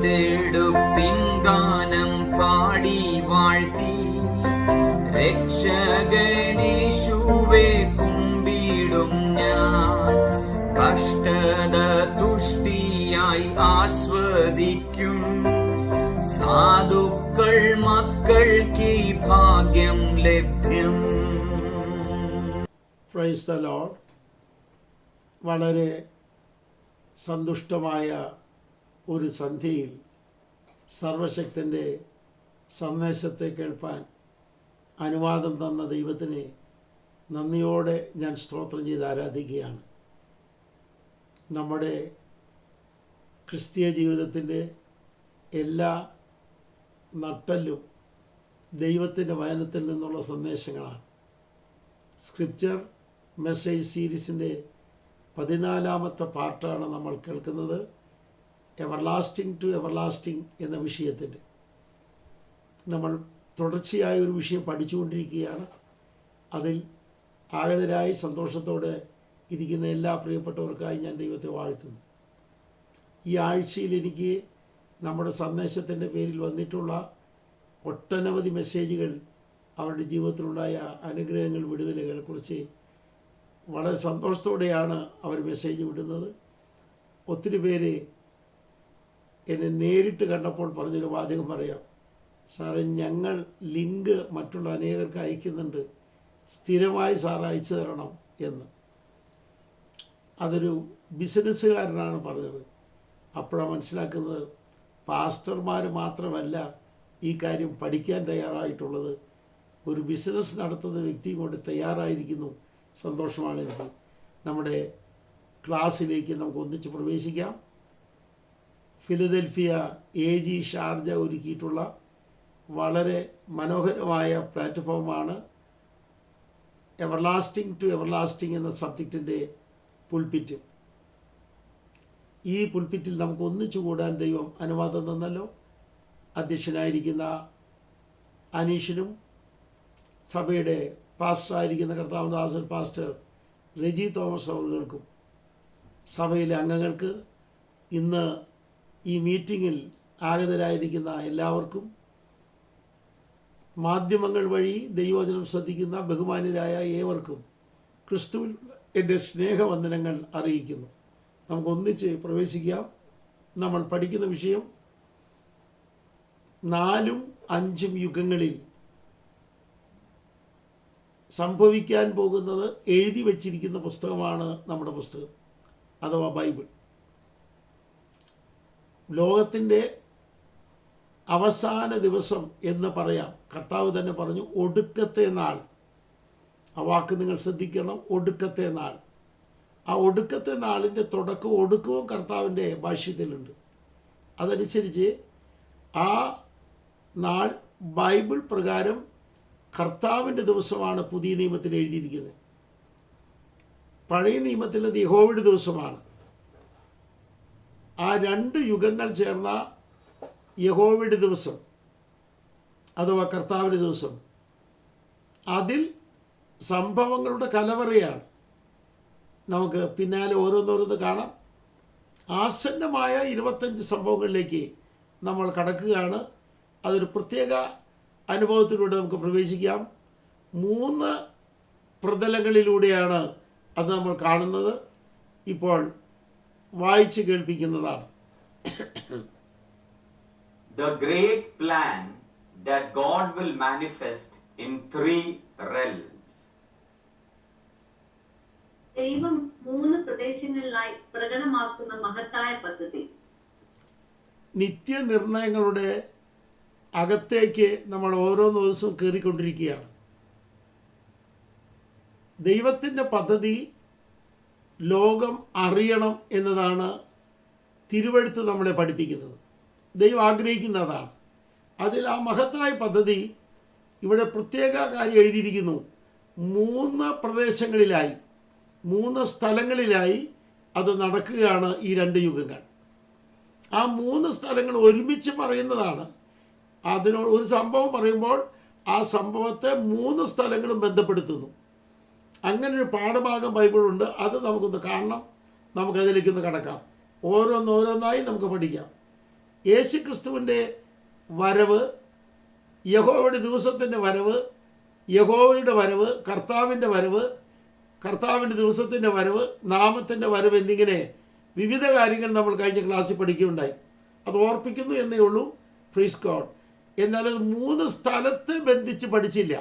വീണ്ടെടുപ്പിൻ ഗാനം പാടി വാഴ്ത്തി രക്ഷകനേശുവേ കുമ്പിടും ഞാൻ. കഷ്ടത തുഷ്ടിയായി ആസ്വദിക്കും സാധുക്കൾ മക്കൾക്ക് ഭാഗ്യം ലഭ്യം. Praise the lord. വളരെ സന്തുഷ്ടമായ ഒരു സന്ധ്യയിൽ സർവശക്തൻ്റെ സന്ദേശത്തെ കേൾപ്പാൻ അനുവാദം തന്ന ദൈവത്തിന് നന്ദിയോടെ ഞാൻ സ്തോത്രം ചെയ്ത് ആരാധിക്കുകയാണ്. നമ്മുടെ ക്രിസ്തീയ ജീവിതത്തിൻ്റെ എല്ലാ നട്ടെല്ലും ദൈവത്തിൻ്റെ വചനത്തിൽ നിന്നുള്ള സന്ദേശങ്ങളാണ്. സ്ക്രിപ്ചർ മെസ്സേജ് സീരീസിൻ്റെ 14ാമത്തെ പാർട്ടാണ് നമ്മൾ കേൾക്കുന്നത്. എവർലാസ്റ്റിംഗ് ടു എവർലാസ്റ്റിംഗ് എന്ന വിഷയത്തിൻ്റെ നമ്മൾ തുടർച്ചയായ ഒരു വിഷയം പഠിച്ചുകൊണ്ടിരിക്കുകയാണ്. അതിൽ ആഗതരായി സന്തോഷത്തോടെ ഇരിക്കുന്ന എല്ലാ പ്രിയപ്പെട്ടവർക്കായി ഞാൻ ദൈവത്തെ വാഴ്ത്തുന്നു. ഈ ആഴ്ചയിൽ എനിക്ക് നമ്മുടെ സന്ദേശത്തിൻ്റെ പേരിൽ വന്നിട്ടുള്ള ഒട്ടനവധി മെസ്സേജുകൾ, അവരുടെ ജീവിതത്തിലുണ്ടായ അനുഗ്രഹങ്ങൾ, വിടുതലുകളെ കുറിച്ച് വളരെ സന്തോഷത്തോടെയാണ് അവർ മെസ്സേജ് വിടുന്നത്. ഒത്തിരി പേര് എന്നെ നേരിട്ട് കണ്ടപ്പോൾ പറഞ്ഞൊരു വാചകം പറയാം, സാറേ ഞങ്ങൾ ലിങ്ക് മറ്റുള്ള അനേകർക്ക് അയക്കുന്നുണ്ട്, സ്ഥിരമായി സാർ അയച്ചു തരണം എന്ന്. അതൊരു ബിസിനസ്സുകാരനാണ് പറഞ്ഞത്. അപ്പോഴാണ് മനസ്സിലാക്കുന്നത് പാസ്റ്റർമാർ മാത്രമല്ല ഈ കാര്യം പഠിക്കാൻ തയ്യാറായിട്ടുള്ളത്, ഒരു ബിസിനസ് നടത്തുന്ന വ്യക്തിയും കൊണ്ട് തയ്യാറായിരിക്കുന്നു. സന്തോഷമാണ് എനിക്ക്. നമ്മുടെ ക്ലാസ്സിലേക്ക് നമുക്ക് ഒന്നിച്ച് പ്രവേശിക്കാം. ഫിലദൽഫിയ AG ഷാർജ ഒരുക്കിയിട്ടുള്ള വളരെ മനോഹരമായ പ്ലാറ്റ്ഫോമാണ് എവർലാസ്റ്റിംഗ് ടു എവർലാസ്റ്റിംഗ് എന്ന സബ്ജക്റ്റിൻ്റെ പുൽപ്പിറ്റ്. ഈ പുൽപ്പിറ്റിൽ നമുക്ക് ഒന്നിച്ചു കൂടാൻ ദൈവം അനുവാദം തന്നല്ലോ. അധ്യക്ഷനായിരിക്കുന്ന അനീഷിനും സഭയുടെ പാസ്റ്ററായിരിക്കുന്ന കർത്താവദാസൻ പാസ്റ്റർ റെജി തോമസ് അവർക്കും സഭയിലെ അംഗങ്ങൾക്ക്, ഇന്ന് ഈ മീറ്റിങ്ങിൽ ആഗതരായിരിക്കുന്ന എല്ലാവർക്കും, മാധ്യമങ്ങൾ വഴി ദൈവവചനം ശ്രദ്ധിക്കുന്ന ബഹുമാന്യരായ ഏവർക്കും ക്രിസ്തുവിൽ എൻ്റെ സ്നേഹവന്ദനങ്ങൾ അറിയിക്കുന്നു. നമുക്കൊന്നിച്ച് പ്രവേശിക്കാം. നമ്മൾ പഠിക്കുന്ന വിഷയം 4ഉം 5ഉം യുഗങ്ങളിൽ സംഭവിക്കാൻ പോകുന്നത് എഴുതി വച്ചിരിക്കുന്ന പുസ്തകമാണ് നമ്മുടെ പുസ്തകം അഥവാ ബൈബിൾ. ലോകത്തിൻ്റെ അവസാന ദിവസം എന്ന് പറയാം. കർത്താവ് തന്നെ പറഞ്ഞു ഒടുക്കത്തെ നാൾ. ആ വാക്ക് നിങ്ങൾ ശ്രദ്ധിക്കണം, ഒടുക്കത്തെ നാൾ. ആ ഒടുക്കത്തെ നാളിൻ്റെ തുടക്കവും ഒടുക്കവും കർത്താവിൻ്റെ ഭാഷ്യത്തിലുണ്ട്. അതനുസരിച്ച് ആ നാൾ ബൈബിൾ പ്രകാരം കർത്താവിൻ്റെ ദിവസമാണ് പുതിയ നിയമത്തിൽ എഴുതിയിരിക്കുന്നത്. പഴയ നിയമത്തിൽ അത് യഹോവയുടെ ദിവസമാണ്. ആ 2 യുഗങ്ങൾ ചേർന്ന യഹോവയുടെ ദിവസം അഥവാ കർത്താവിൻ്റെ ദിവസം, അതിൽ സംഭവങ്ങളുടെ കലവറയാണ്. നമുക്ക് പിന്നാലെ ഓരോന്നോരോന്ന് കാണാം. ആസന്നമായ 25 സംഭവങ്ങളിലേക്ക് നമ്മൾ കടക്കുകയാണ്. അതൊരു പ്രത്യേക അനുഭവത്തിലൂടെ നമുക്ക് പ്രവേശിക്കാം. 3 പ്രതലങ്ങളിലൂടെയാണ് അത് നമ്മൾ കാണുന്നത്. ഇപ്പോൾ വായിച്ച് കേൾപ്പിക്കുന്നതാണ്. The great plan that God will manifest in 3 realms. ദൈവം 3 പ്രദേശങ്ങളിലായി പ്രകടമാക്കുന്ന മഹത്തായ പദ്ധതി. നിത്യനിർണയങ്ങളുടെ അകത്തേക്ക് നമ്മൾ ഓരോ ദിവസവും കയറിക്കൊണ്ടിരിക്കുകയാണ്. ദൈവത്തിൻ്റെ പദ്ധതി ലോകം അറിയണം എന്നതാണ് തിരുവെഴുത്ത് നമ്മളെ പഠിപ്പിക്കുന്നത്. ദൈവം ആഗ്രഹിക്കുന്നതാണ്. അതിൽ ആ മഹത്തായ പദ്ധതി ഇവിടെ പ്രത്യേക കാര്യം എഴുതിയിരിക്കുന്നു. 3 പ്രദേശങ്ങളിലായി 3 സ്ഥലങ്ങളിലായി അത് നടക്കുകയാണ് ഈ 2 യുഗങ്ങൾ. ആ 3 സ്ഥലങ്ങൾ ഒരുമിച്ച് പറയുന്നതാണ്. അതിനോട് ഒരു സംഭവം പറയുമ്പോൾ ആ സംഭവത്തെ 3 സ്ഥലങ്ങളും ബന്ധപ്പെടുത്തുന്നു. അങ്ങനൊരു പാഠഭാഗം ബൈബിളുണ്ട്. അത് നമുക്കൊന്ന് കാണണം. നമുക്കതിലേക്കൊന്ന് കടക്കാം. ഓരോന്നോരോന്നായി നമുക്ക് പഠിക്കാം. യേശുക്രിസ്തുവിൻ്റെ വരവ്, യഹോവയുടെ ദിവസത്തിൻ്റെ വരവ്, യഹോവയുടെ വരവ്, കർത്താവിൻ്റെ വരവ്, കർത്താവിൻ്റെ ദിവസത്തിൻ്റെ വരവ്, നാമത്തിൻ്റെ വരവ് എന്നിങ്ങനെ വിവിധ കാര്യങ്ങൾ നമ്മൾ കഴിഞ്ഞ ക്ലാസ്സിൽ പഠിക്കുകയുണ്ടായി. അത് ഓർപ്പിക്കുന്നു എന്നേ ഉള്ളൂ. Praise God. എന്നാൽ അത് 3 സ്ഥലത്ത് ബന്ധിച്ച് പഠിച്ചില്ല.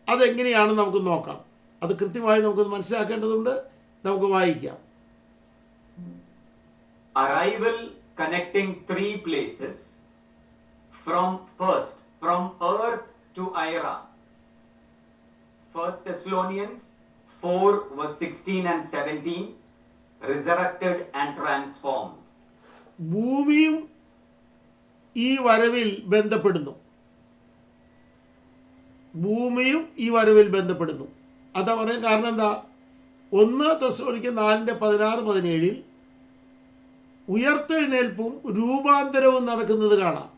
അതെങ്ങനെയാണെന്ന് നമുക്ക് നോക്കാം. അത് കൃത്യമായി നമുക്ക് മനസ്സിലാക്കേണ്ടതുണ്ട്. നമുക്ക് വായിക്കാം. Arrival connecting 3 places from earth to Ira. 1 Thessalonians 4 verse 16 and 17, resurrected and transformed. ഭൂമിയും ഈ വരവിൽ ബന്ധപ്പെടുന്നു. ഭൂമിയും ഈ വരവിൽ ബന്ധപ്പെടുന്നു. അതാ പറയാൻ കാരണം എന്താ? 1 തെസ്സലോനിക്കർ 4:16-17 ഉയർത്തെഴുന്നേൽപ്പും രൂപാന്തരവും നടക്കുന്നത് കാണാം.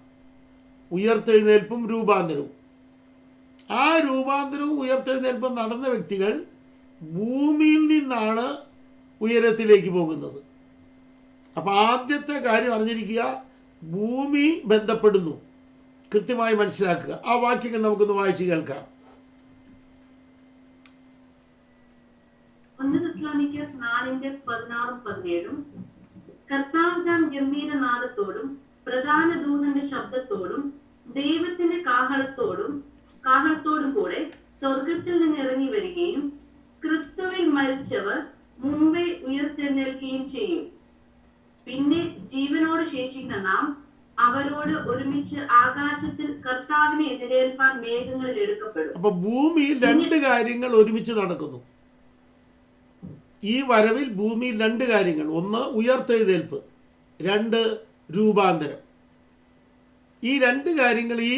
ഉയർത്തെഴുന്നേൽപ്പും രൂപാന്തരവും. ആ രൂപാന്തരവും ഉയർത്തെഴുന്നേൽപ്പും നടന്ന വ്യക്തികൾ ഭൂമിയിൽ നിന്നാണ് ഉയരത്തിലേക്ക് പോകുന്നത്. അപ്പം ആദ്യത്തെ കാര്യം അറിഞ്ഞിരിക്കുക, ഭൂമി ബന്ധപ്പെടുന്നു. കൃത്യമായി മനസ്സിലാക്കുക. ആ വാക്യങ്ങൾ നമുക്കൊന്ന് വായിച്ച് കേൾക്കാം. 1 തെസ്സലോനിക്കർ 4:16-17 കർത്താവിന്റെ ഗംഭീരനാദത്തോടും പ്രധാന ദൂതന്റെ ശബ്ദത്തോടും ദൈവത്തിന്റെ കാഹളത്തോടും കൂടെ സ്വർഗത്തിൽ നിന്ന് ഇറങ്ങി വരികയും ക്രിസ്തുവിൽ മരിച്ചവർ മുമ്പേ ഉയർത്തെഴുന്നേൽക്കുകയും ചെയ്യും. പിന്നെ ജീവനോട് ശേഷിക്കുന്ന നാം അവരോട് ഒരുമിച്ച് ആകാശത്തിൽ കർത്താവിനെ എതിരേൽപ്പാൻ മേഘങ്ങളിൽ എടുക്കപ്പെടും. അപ്പൊ ഭൂമിയിൽ 2 കാര്യങ്ങൾ ഒരുമിച്ച് നടക്കുന്നു. ഈ വരവിൽ ഭൂമിയിൽ 2 കാര്യങ്ങൾ. 1 ഉയർത്തെഴുന്നേൽപ്പ്, 2 രൂപാന്തരം. ഈ 2 കാര്യങ്ങൾ ഈ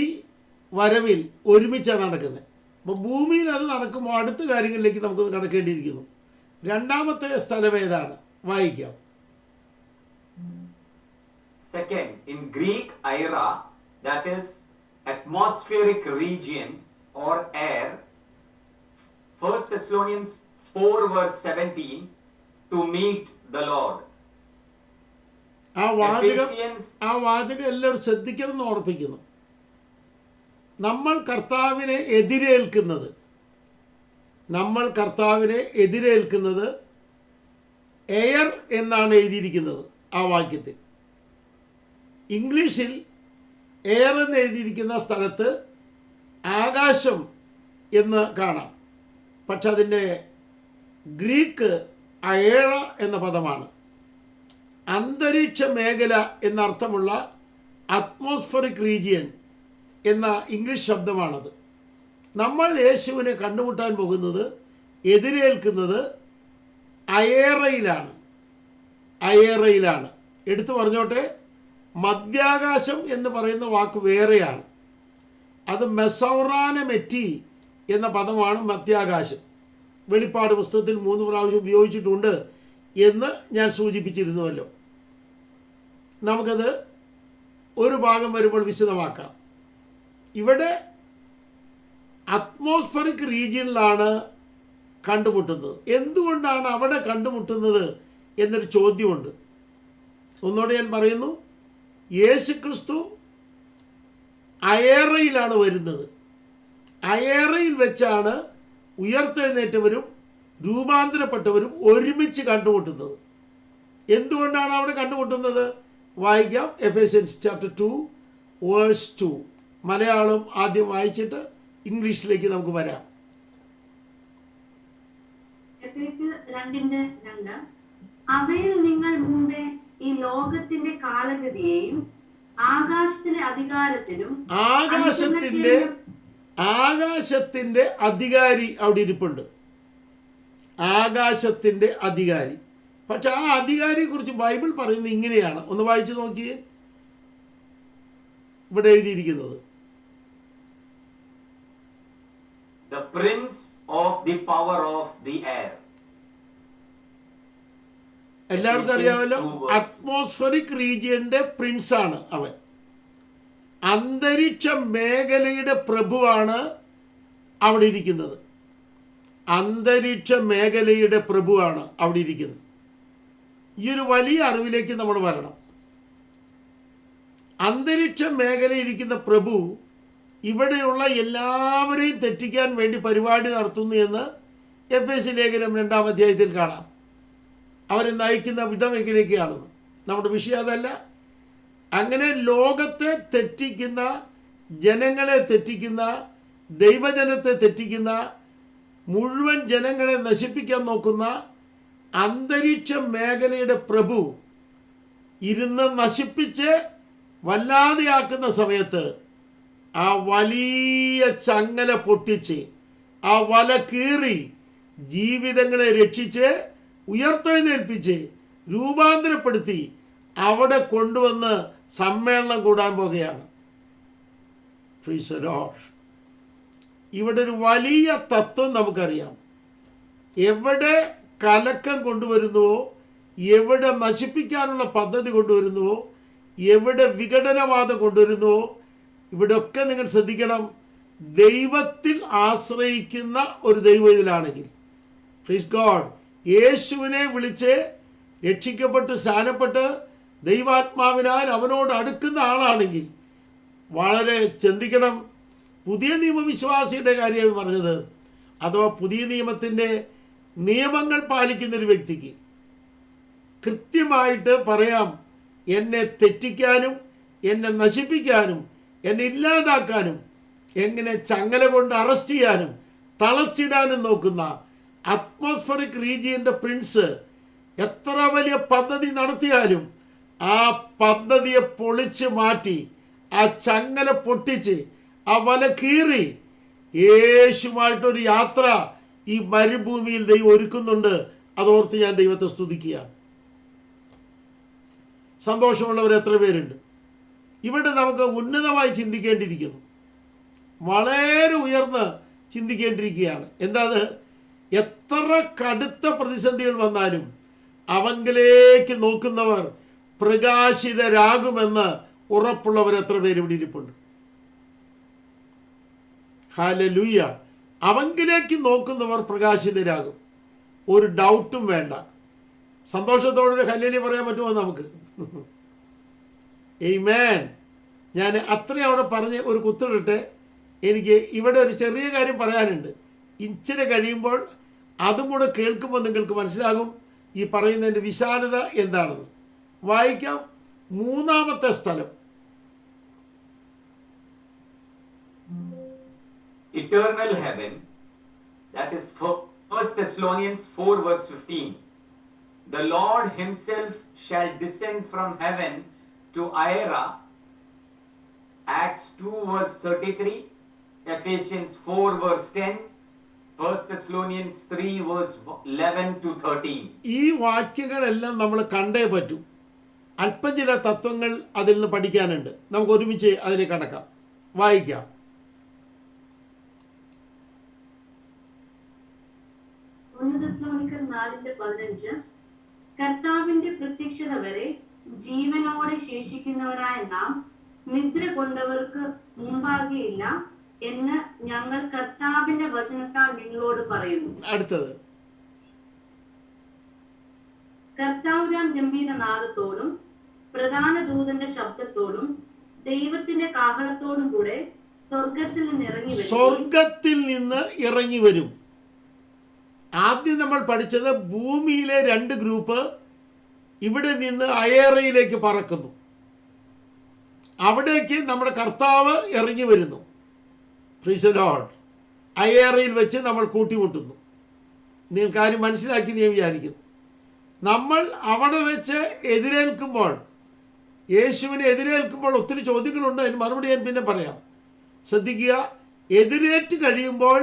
വരവിൽ ഒരുമിച്ചാണ് നടക്കുന്നത്. അപ്പോൾ ഭൂമിയിൽ അത് നടക്കുമ്പോൾ അടുത്ത കാര്യങ്ങളിലേക്ക് നമുക്ക് കടക്കേണ്ടിയിരിക്കുന്നു. 2ാമത്തെ സ്ഥലം ഏതാണ്? വായിക്കാം. Second, in Greek, Ira, that is atmospheric region or air. 1 Thessalonians 4 verse 17, to meet the Lord. ആ വാചകം എല്ലാവരും ശ്രദ്ധിക്കണം എന്ന് ഓർപ്പിക്കുന്നു. നമ്മൾ കർത്താവിനെ എതിരേൽക്കുന്നത് എയർ എന്നാണ് എഴുതിയിരിക്കുന്നത് ആ വാക്യത്തിൽ. ഇംഗ്ലീഷിൽ എയർ എന്ന് എഴുതിയിരിക്കുന്ന സ്ഥലത്ത് ആകാശം എന്ന് കാണാം. പക്ഷെ അതിൻ്റെ ഗ്രീക്ക് അയേഴ എന്ന പദമാണ്. അന്തരീക്ഷ മേഖല എന്നർത്ഥമുള്ള അറ്റ്മോസ്ഫറിക് റീജിയൻ എന്ന ഇംഗ്ലീഷ് ശബ്ദമാണത്. നമ്മൾ യേശുവിനെ കണ്ടുമുട്ടാൻ പോകുന്നത്, എതിരേൽക്കുന്നത് അയേറയിലാണ്. എടുത്തു പറഞ്ഞോട്ടെ, മധ്യാകാശം എന്ന് പറയുന്ന വാക്ക് വേറെയാണ്. അത് മെസൗറാനമെറ്റി എന്ന പദമാണ് മധ്യാകാശം. വെളിപ്പാട് പുസ്തകത്തിൽ 3 പ്രാവശ്യം ഉപയോഗിച്ചിട്ടുണ്ട് എന്ന് ഞാൻ സൂചിപ്പിച്ചിരുന്നുവല്ലോ. നമുക്കത് ഒരു ഭാഗം വരുമ്പോൾ വിശദമാക്കാം. ഇവിടെ അറ്റ്മോസ്ഫറിക് റീജിയനിലാണ് കണ്ടുമുട്ടുന്നത്. എന്തുകൊണ്ടാണ് അവിടെ കണ്ടുമുട്ടുന്നത് എന്നൊരു ചോദ്യമുണ്ട്. ഒന്നുകൂടെ ഞാൻ പറയുന്നു, യേശുക്രിസ്തു അയേറയിലാണ് വരുന്നത്. അയേറയിൽ വെച്ചാണ് ഉയർത്തെഴുന്നേറ്റവരും രൂപാന്തരപ്പെട്ടവരും ഒരുമിച്ച് കണ്ടുമുട്ടുന്നത്. എന്തുകൊണ്ടാണ് അവിടെ കണ്ടുമുട്ടുന്നത്? വായിക്കാം. Ephesians chapter 2 verse 2. മലയാളം ആദ്യം വായിച്ചിട്ട് ഇംഗ്ലീഷിലേക്ക് നമുക്ക് വരാം. എഫേസ്യർ 2:2 അവയിൽ നിങ്ങൾ മുമ്പേ ഈ ലോകത്തിന്റെ കാലഗതിയെയും ആകാശത്തിലെ അധികാരത്തിനും ആകാശത്തിന്റെ അധികാരി അവിടെ ഇരിപ്പുണ്ട്. ആകാശത്തിന്റെ അധികാരി. പക്ഷെ ആ അധികാരിയെ കുറിച്ച് ബൈബിൾ പറയുന്നത് ഇങ്ങനെയാണ്. ഒന്ന് വായിച്ചു നോക്കിയേ. ഇവിടെ എഴുതിയിരിക്കുന്നത് The prince of the power of the air. എല്ലാവർക്കും അറിയാമല്ലോ, അറ്റ്മോസ്ഫറിക് റീജിയന്റെ പ്രിൻസ് ആണ് അവൻ. അന്തരീക്ഷ മേഖലയുടെ പ്രഭുവാണ് അവിടെ ഇരിക്കുന്നത്. അന്തരീക്ഷ മേഖലയുടെ പ്രഭുവാണ് അവിടെ ഇരിക്കുന്നത്. ഈ ഒരു വലിയ അറിവിലേക്ക് നമ്മൾ വരണം. അന്തരീക്ഷ മേഖലയിരിക്കുന്ന പ്രഭു ഇവിടെയുള്ള എല്ലാവരെയും തെറ്റിക്കാൻ വേണ്ടി പരിപാടി നടത്തുന്നു എന്ന് എഫേസ്യ ലേഖനം 2-ാം അധ്യായത്തിൽ കാണാം. അവരെ നയിക്കുന്ന വിധം എങ്ങനെയൊക്കെയാണെന്ന്. നമ്മുടെ വിഷയം അതല്ല. അങ്ങനെ ലോകത്തെ തെറ്റിക്കുന്ന, ജനങ്ങളെ തെറ്റിക്കുന്ന, ദൈവജനത്തെ തെറ്റിക്കുന്ന, മുഴുവൻ ജനങ്ങളെ നശിപ്പിക്കാൻ നോക്കുന്ന അന്തരീക്ഷ മേഖലയുടെ പ്രഭു ഇരുന്ന് നശിപ്പിച്ച് വല്ലാതെയാക്കുന്ന സമയത്ത് ആ വലിയ ചങ്ങല പൊട്ടിച്ച്, ആ വല കീറി ജീവിതങ്ങളെ രക്ഷിച്ച് ഉയർത്തെഴുന്നേൽപ്പിച്ച് രൂപാന്തരപ്പെടുത്തി അവിടെ കൊണ്ടുവന്ന് സമ്മേളനം കൂടാൻ പോകുകയാണ്. Praise the Lord. ഇവിടെ ഒരു വലിയ തത്വം നമുക്കറിയാം. എവിടെ കലക്കം കൊണ്ടുവരുന്നുവോ, എവിടെ നശിപ്പിക്കാനുള്ള പദ്ധതി കൊണ്ടുവരുന്നുവോ, എവിടെ വിഘടനവാദം കൊണ്ടുവരുന്നുവോ, ഇവിടെയൊക്കെ നിങ്ങൾ ശ്രദ്ധിക്കണം. ദൈവത്തിൽ ആശ്രയിക്കുന്ന ഒരു ദൈവം ഇതിലാണെങ്കിൽ, പ്രൈസ് ഗോഡ്, യേശുവിനെ വിളിച്ച് രക്ഷിക്കപ്പെട്ട് സ്നാനപ്പെട്ട് ദൈവാത്മാവിനാൽ അവനോട് അടുക്കുന്ന ആളാണെങ്കിൽ വളരെ ചിന്തിക്കണം. പുതിയ നിയമവിശ്വാസിയുടെ കാര്യം പറഞ്ഞത്, അഥവാ പുതിയ നിയമത്തിൻ്റെ നിയമങ്ങൾ പാലിക്കുന്നൊരു വ്യക്തിക്ക് കൃത്യമായിട്ട് പറയാം, എന്നെ തെറ്റിക്കാനും എന്നെ നശിപ്പിക്കാനും എന്നെ ഇല്ലാതാക്കാനും എങ്ങനെ ചങ്ങല കൊണ്ട് അറസ്റ്റ് ചെയ്യാനും തളച്ചിടാനും നോക്കുന്ന അറ്റ്മോസ്ഫറിക് റീജിയൻ്റെ പ്രിൻസ് എത്ര വലിയ പദ്ധതി നടത്തിയാലും ആ പദ്ധതിയെ പൊളിച്ച് മാറ്റി, ആ ചങ്ങല പൊട്ടിച്ച്, ആ വല കീറി യേശുമായിട്ടൊരു യാത്ര ഈ മരുഭൂമിയിൽ ദൈവം ഒരുക്കുന്നുണ്ട്. അതോർത്ത് ഞാൻ ദൈവത്തെ സ്തുതിക്കുകയാണ്. സന്തോഷമുള്ളവർ എത്ര പേരുണ്ട്? ഇവിടെ നമുക്ക് ഉന്നതമായി ചിന്തിക്കേണ്ടിയിരിക്കുന്നു. വളരെ ഉയർന്ന് ചിന്തിക്കേണ്ടിയിരിക്കുകയാണ്. എന്താണ്? എത്ര കടുത്ത പ്രതിസന്ധികൾ വന്നാലും അവങ്കിലേക്ക് നോക്കുന്നവർ പ്രകാശിതരാകുമെന്ന് ഉറപ്പുള്ളവർ എത്ര പേര് ഇവിടെ ഇരിപ്പുണ്ട്? ഹല്ലേലൂയ. അവങ്കിലേക്ക് നോക്കുന്നവർ പ്രകാശിതരാകും, ഒരു ഡൗട്ടും വേണ്ട. സന്തോഷത്തോടെ ഹല്ലേലൂയ പറയാൻ പറ്റുമോ നമുക്ക്? ആമേൻ. ഞാൻ അത്രയും അവിടെ പറഞ്ഞ് ഒരു കുത്തിടട്ടെ. എനിക്ക് ഇവിടെ ഒരു ചെറിയ കാര്യം പറയാനുണ്ട്. ഇച്ചിരി കഴിയുമ്പോൾ അതും കൂടെ കേൾക്കുമ്പോൾ നിങ്ങൾക്ക് മനസ്സിലാകും ഈ പറയുന്നതിൻ്റെ വിശാലത എന്താണെന്ന്. വായിക്കാം. 3-ാമത്തെ സ്ഥലം. Eternal heaven, that is 1 Thessalonians 4 verse 15. The Lord himself shall descend from heaven to Aera, Acts 2 verse 33, Ephesians 4 verse 10, 1 Thessalonians 3 verse 11 to 13. ഈ വാക്യങ്ങളെല്ലാം നമ്മൾ കണ്ടേ പറ്റൂ. അല്പം ചില തത്വങ്ങൾ അതിൽ നിന്ന് പഠിക്കാനുണ്ട്. നമുക്ക് ഒരുമിച്ച് അതിലേക്ക് കടക്കാം. വായിക്കാം. കർത്താവിന്റെ പ്രത്യക്ഷത വരെ ജീവനോടെ ശേഷിക്കുന്നവരായ നാം നിദ്ര കൊണ്ടവർക്ക് മുമ്പാകെയില്ല എന്ന് ഞങ്ങൾ കർത്താവിന്റെ വചനത്താൽ നിങ്ങളോട് പറയുന്നു. അടുത്തത്. കർത്താവ് ഗംഭീര നാദത്തോടും പ്രധാന ദൂതന്റെ ശബ്ദത്തോടും ദൈവത്തിന്റെ കാഹളത്തോടും കൂടെ സ്വർഗത്തിൽ നിന്ന് ഇറങ്ങി വരും. ആദ്യം നമ്മൾ പഠിച്ചത് ഭൂമിയിലെ 2 ഗ്രൂപ്പ് ഇവിടെ നിന്ന് അയേറയിലേക്ക് പറക്കുന്നു. അവിടേക്ക് നമ്മുടെ കർത്താവ് ഇറങ്ങി വരുന്നു. Praise the Lord. അയേറയിൽ വെച്ച് നമ്മൾ കൂട്ടിമുട്ടുന്നു. നിങ്ങൾ കാര്യം മനസ്സിലാക്കി ഞാൻ വിചാരിക്കുന്നു. നമ്മൾ അവിടെ വെച്ച് എതിരേൽക്കുമ്പോൾ, യേശുവിനെ എതിരേൽക്കുമ്പോൾ ഒത്തിരി ചോദ്യങ്ങളുണ്ട്. അതിന് മറുപടി ഞാൻ പിന്നെ പറയാം. ശ്രദ്ധിക്കുക. എതിരേറ്റ് കഴിയുമ്പോൾ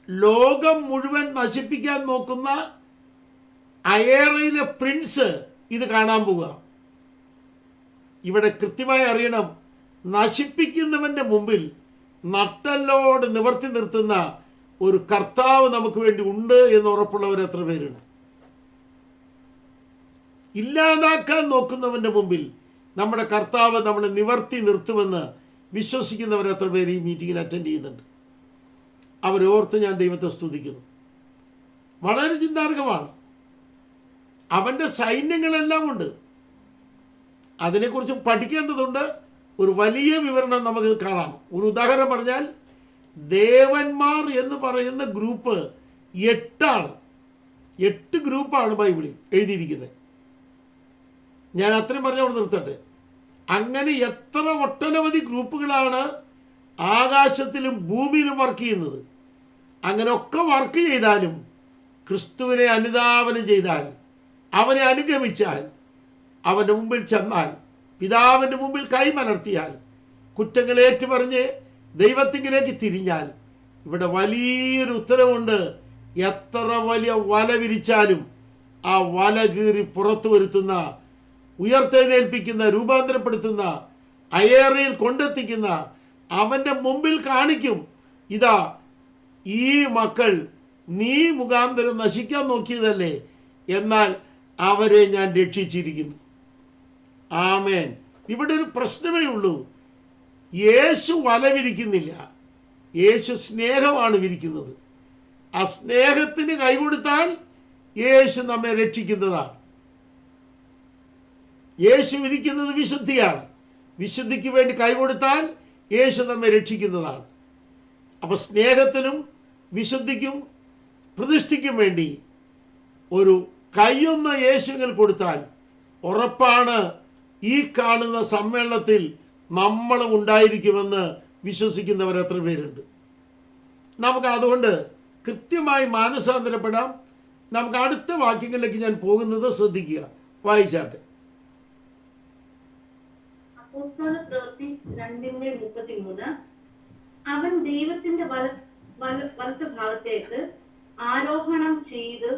ലോകം മുഴുവൻ നശിപ്പിക്കാൻ നോക്കുന്ന അയേറയിലെ പ്രിൻസ് ഇത് കാണാൻ പോവുക. ഇവിടെ കൃത്യമായി അറിയണം, നശിപ്പിക്കുന്നവന്റെ മുമ്പിൽ നട്ടലോട് നിവർത്തി നിർത്തുന്ന ഒരു കർത്താവ് നമുക്ക് വേണ്ടി ഉണ്ട് എന്ന് ഉറപ്പുള്ളവർ എത്ര പേരുണ്ട്? ഇല്ലാതാക്കാൻ നോക്കുന്നവന്റെ മുമ്പിൽ നമ്മുടെ കർത്താവ് നമ്മളെ നിവർത്തി നിർത്തുമെന്ന് വിശ്വസിക്കുന്നവർ എത്ര പേര് ഈ മീറ്റിങ്ങിൽ അറ്റൻഡ് ചെയ്യുന്നുണ്ട്? അവരോർത്ത് ഞാൻ ദൈവത്തെ സ്തുതിക്കുന്നു. വളരെ ചിന്താർഹമാണ്. അവൻ്റെ സൈന്യങ്ങളെല്ലാം ഉണ്ട്. അതിനെക്കുറിച്ച് പഠിക്കേണ്ടതുണ്ട്. ഒരു വലിയ വിവരണം നമുക്ക് കാണാം. ഒരു ഉദാഹരണം പറഞ്ഞാൽ, ദേവന്മാർ എന്ന് പറയുന്ന ഗ്രൂപ്പ് 8 ഗ്രൂപ്പാണ് ബൈബിളിൽ എഴുതിയിരിക്കുന്നത്. ഞാൻ അത്രയും പറഞ്ഞ് അവിടെ നിർത്തട്ടെ. അങ്ങനെ എത്ര ഒട്ടനവധി ഗ്രൂപ്പുകളാണ് ആകാശത്തിലും ഭൂമിയിലും വർക്ക് ചെയ്യുന്നത്. അങ്ങനെയൊക്കെ വർക്ക് ചെയ്താലും ക്രിസ്തുവിനെ അനുധാവനം ചെയ്താൽ, അവനെ അനുഗമിച്ചാൽ, അവൻ്റെ മുമ്പിൽ ചെന്നാൽ, പിതാവിൻ്റെ മുമ്പിൽ കൈമലർത്തിയാൽ, കുറ്റങ്ങൾ ഏറ്റുപറഞ്ഞ് ദൈവത്തിങ്കിലേക്ക് തിരിഞ്ഞാൽ, ഇവിടെ വലിയൊരു ഉത്തരവുണ്ട്. എത്ര വലിയ വല വിരിച്ചാലും ആ വല കീറി പുറത്തു വരുത്തുന്ന, ഉയർത്തെഴുന്നേൽപ്പിക്കുന്ന, രൂപാന്തരപ്പെടുത്തുന്ന, അയേറിയിൽ കൊണ്ടെത്തിക്കുന്ന, അവൻ്റെ മുമ്പിൽ കാണിക്കും, ഇതാ ഈ മക്കൾ നീ മുഖാന്തരം നശിക്കാൻ നോക്കിയതല്ലേ, എന്നാൽ അവരെ ഞാൻ രക്ഷിച്ചിരിക്കുന്നു. ആമേൻ. ഇവിടെ ഒരു പ്രശ്നമേ ഉള്ളൂ. യേശു വല വിരിക്കുന്നില്ല, യേശു സ്നേഹമാണ് വിരിക്കുന്നത്. ആ സ്നേഹത്തിന് കൈകൊടുത്താൽ യേശു നമ്മെ രക്ഷിക്കുന്നതാണ്. യേശു വിരിക്കുന്നത് വിശുദ്ധിയാണ്. വിശുദ്ധിക്ക് വേണ്ടി കൈകൊടുത്താൽ യേശു നമ്മെ രക്ഷിക്കുന്നതാണ്. അപ്പോൾ സ്നേഹത്തിനും വിശുദ്ധിക്കും പ്രതിഷ്ഠയ്ക്കും വേണ്ടി ഒരു കൈയൊന്ന് യേശുവിൽ കൊടുത്താൽ ഉറപ്പാണ് ഈ കാണുന്ന സമ്മേളനത്തിൽ നമ്മളും ഉണ്ടായിരിക്കുമെന്ന് വിശ്വസിക്കുന്നവർ എത്ര പേരുണ്ട്? നമുക്ക് അതുകൊണ്ട് കൃത്യമായി മാനസാന്തരപ്പെടാം. നമുക്ക് അടുത്ത വാക്യങ്ങളിലേക്ക് ഞാൻ പോകുന്നത് ശ്രദ്ധിക്കുക. വായിച്ചാട്ടെ. അപ്പോസ്തലപ്രവൃത്തി 2:33 അവൻ ദൈവത്തിന്റെ വലത്ത് ഭാഗത്തേക്ക് ആരോഹണം ചെയ്ത്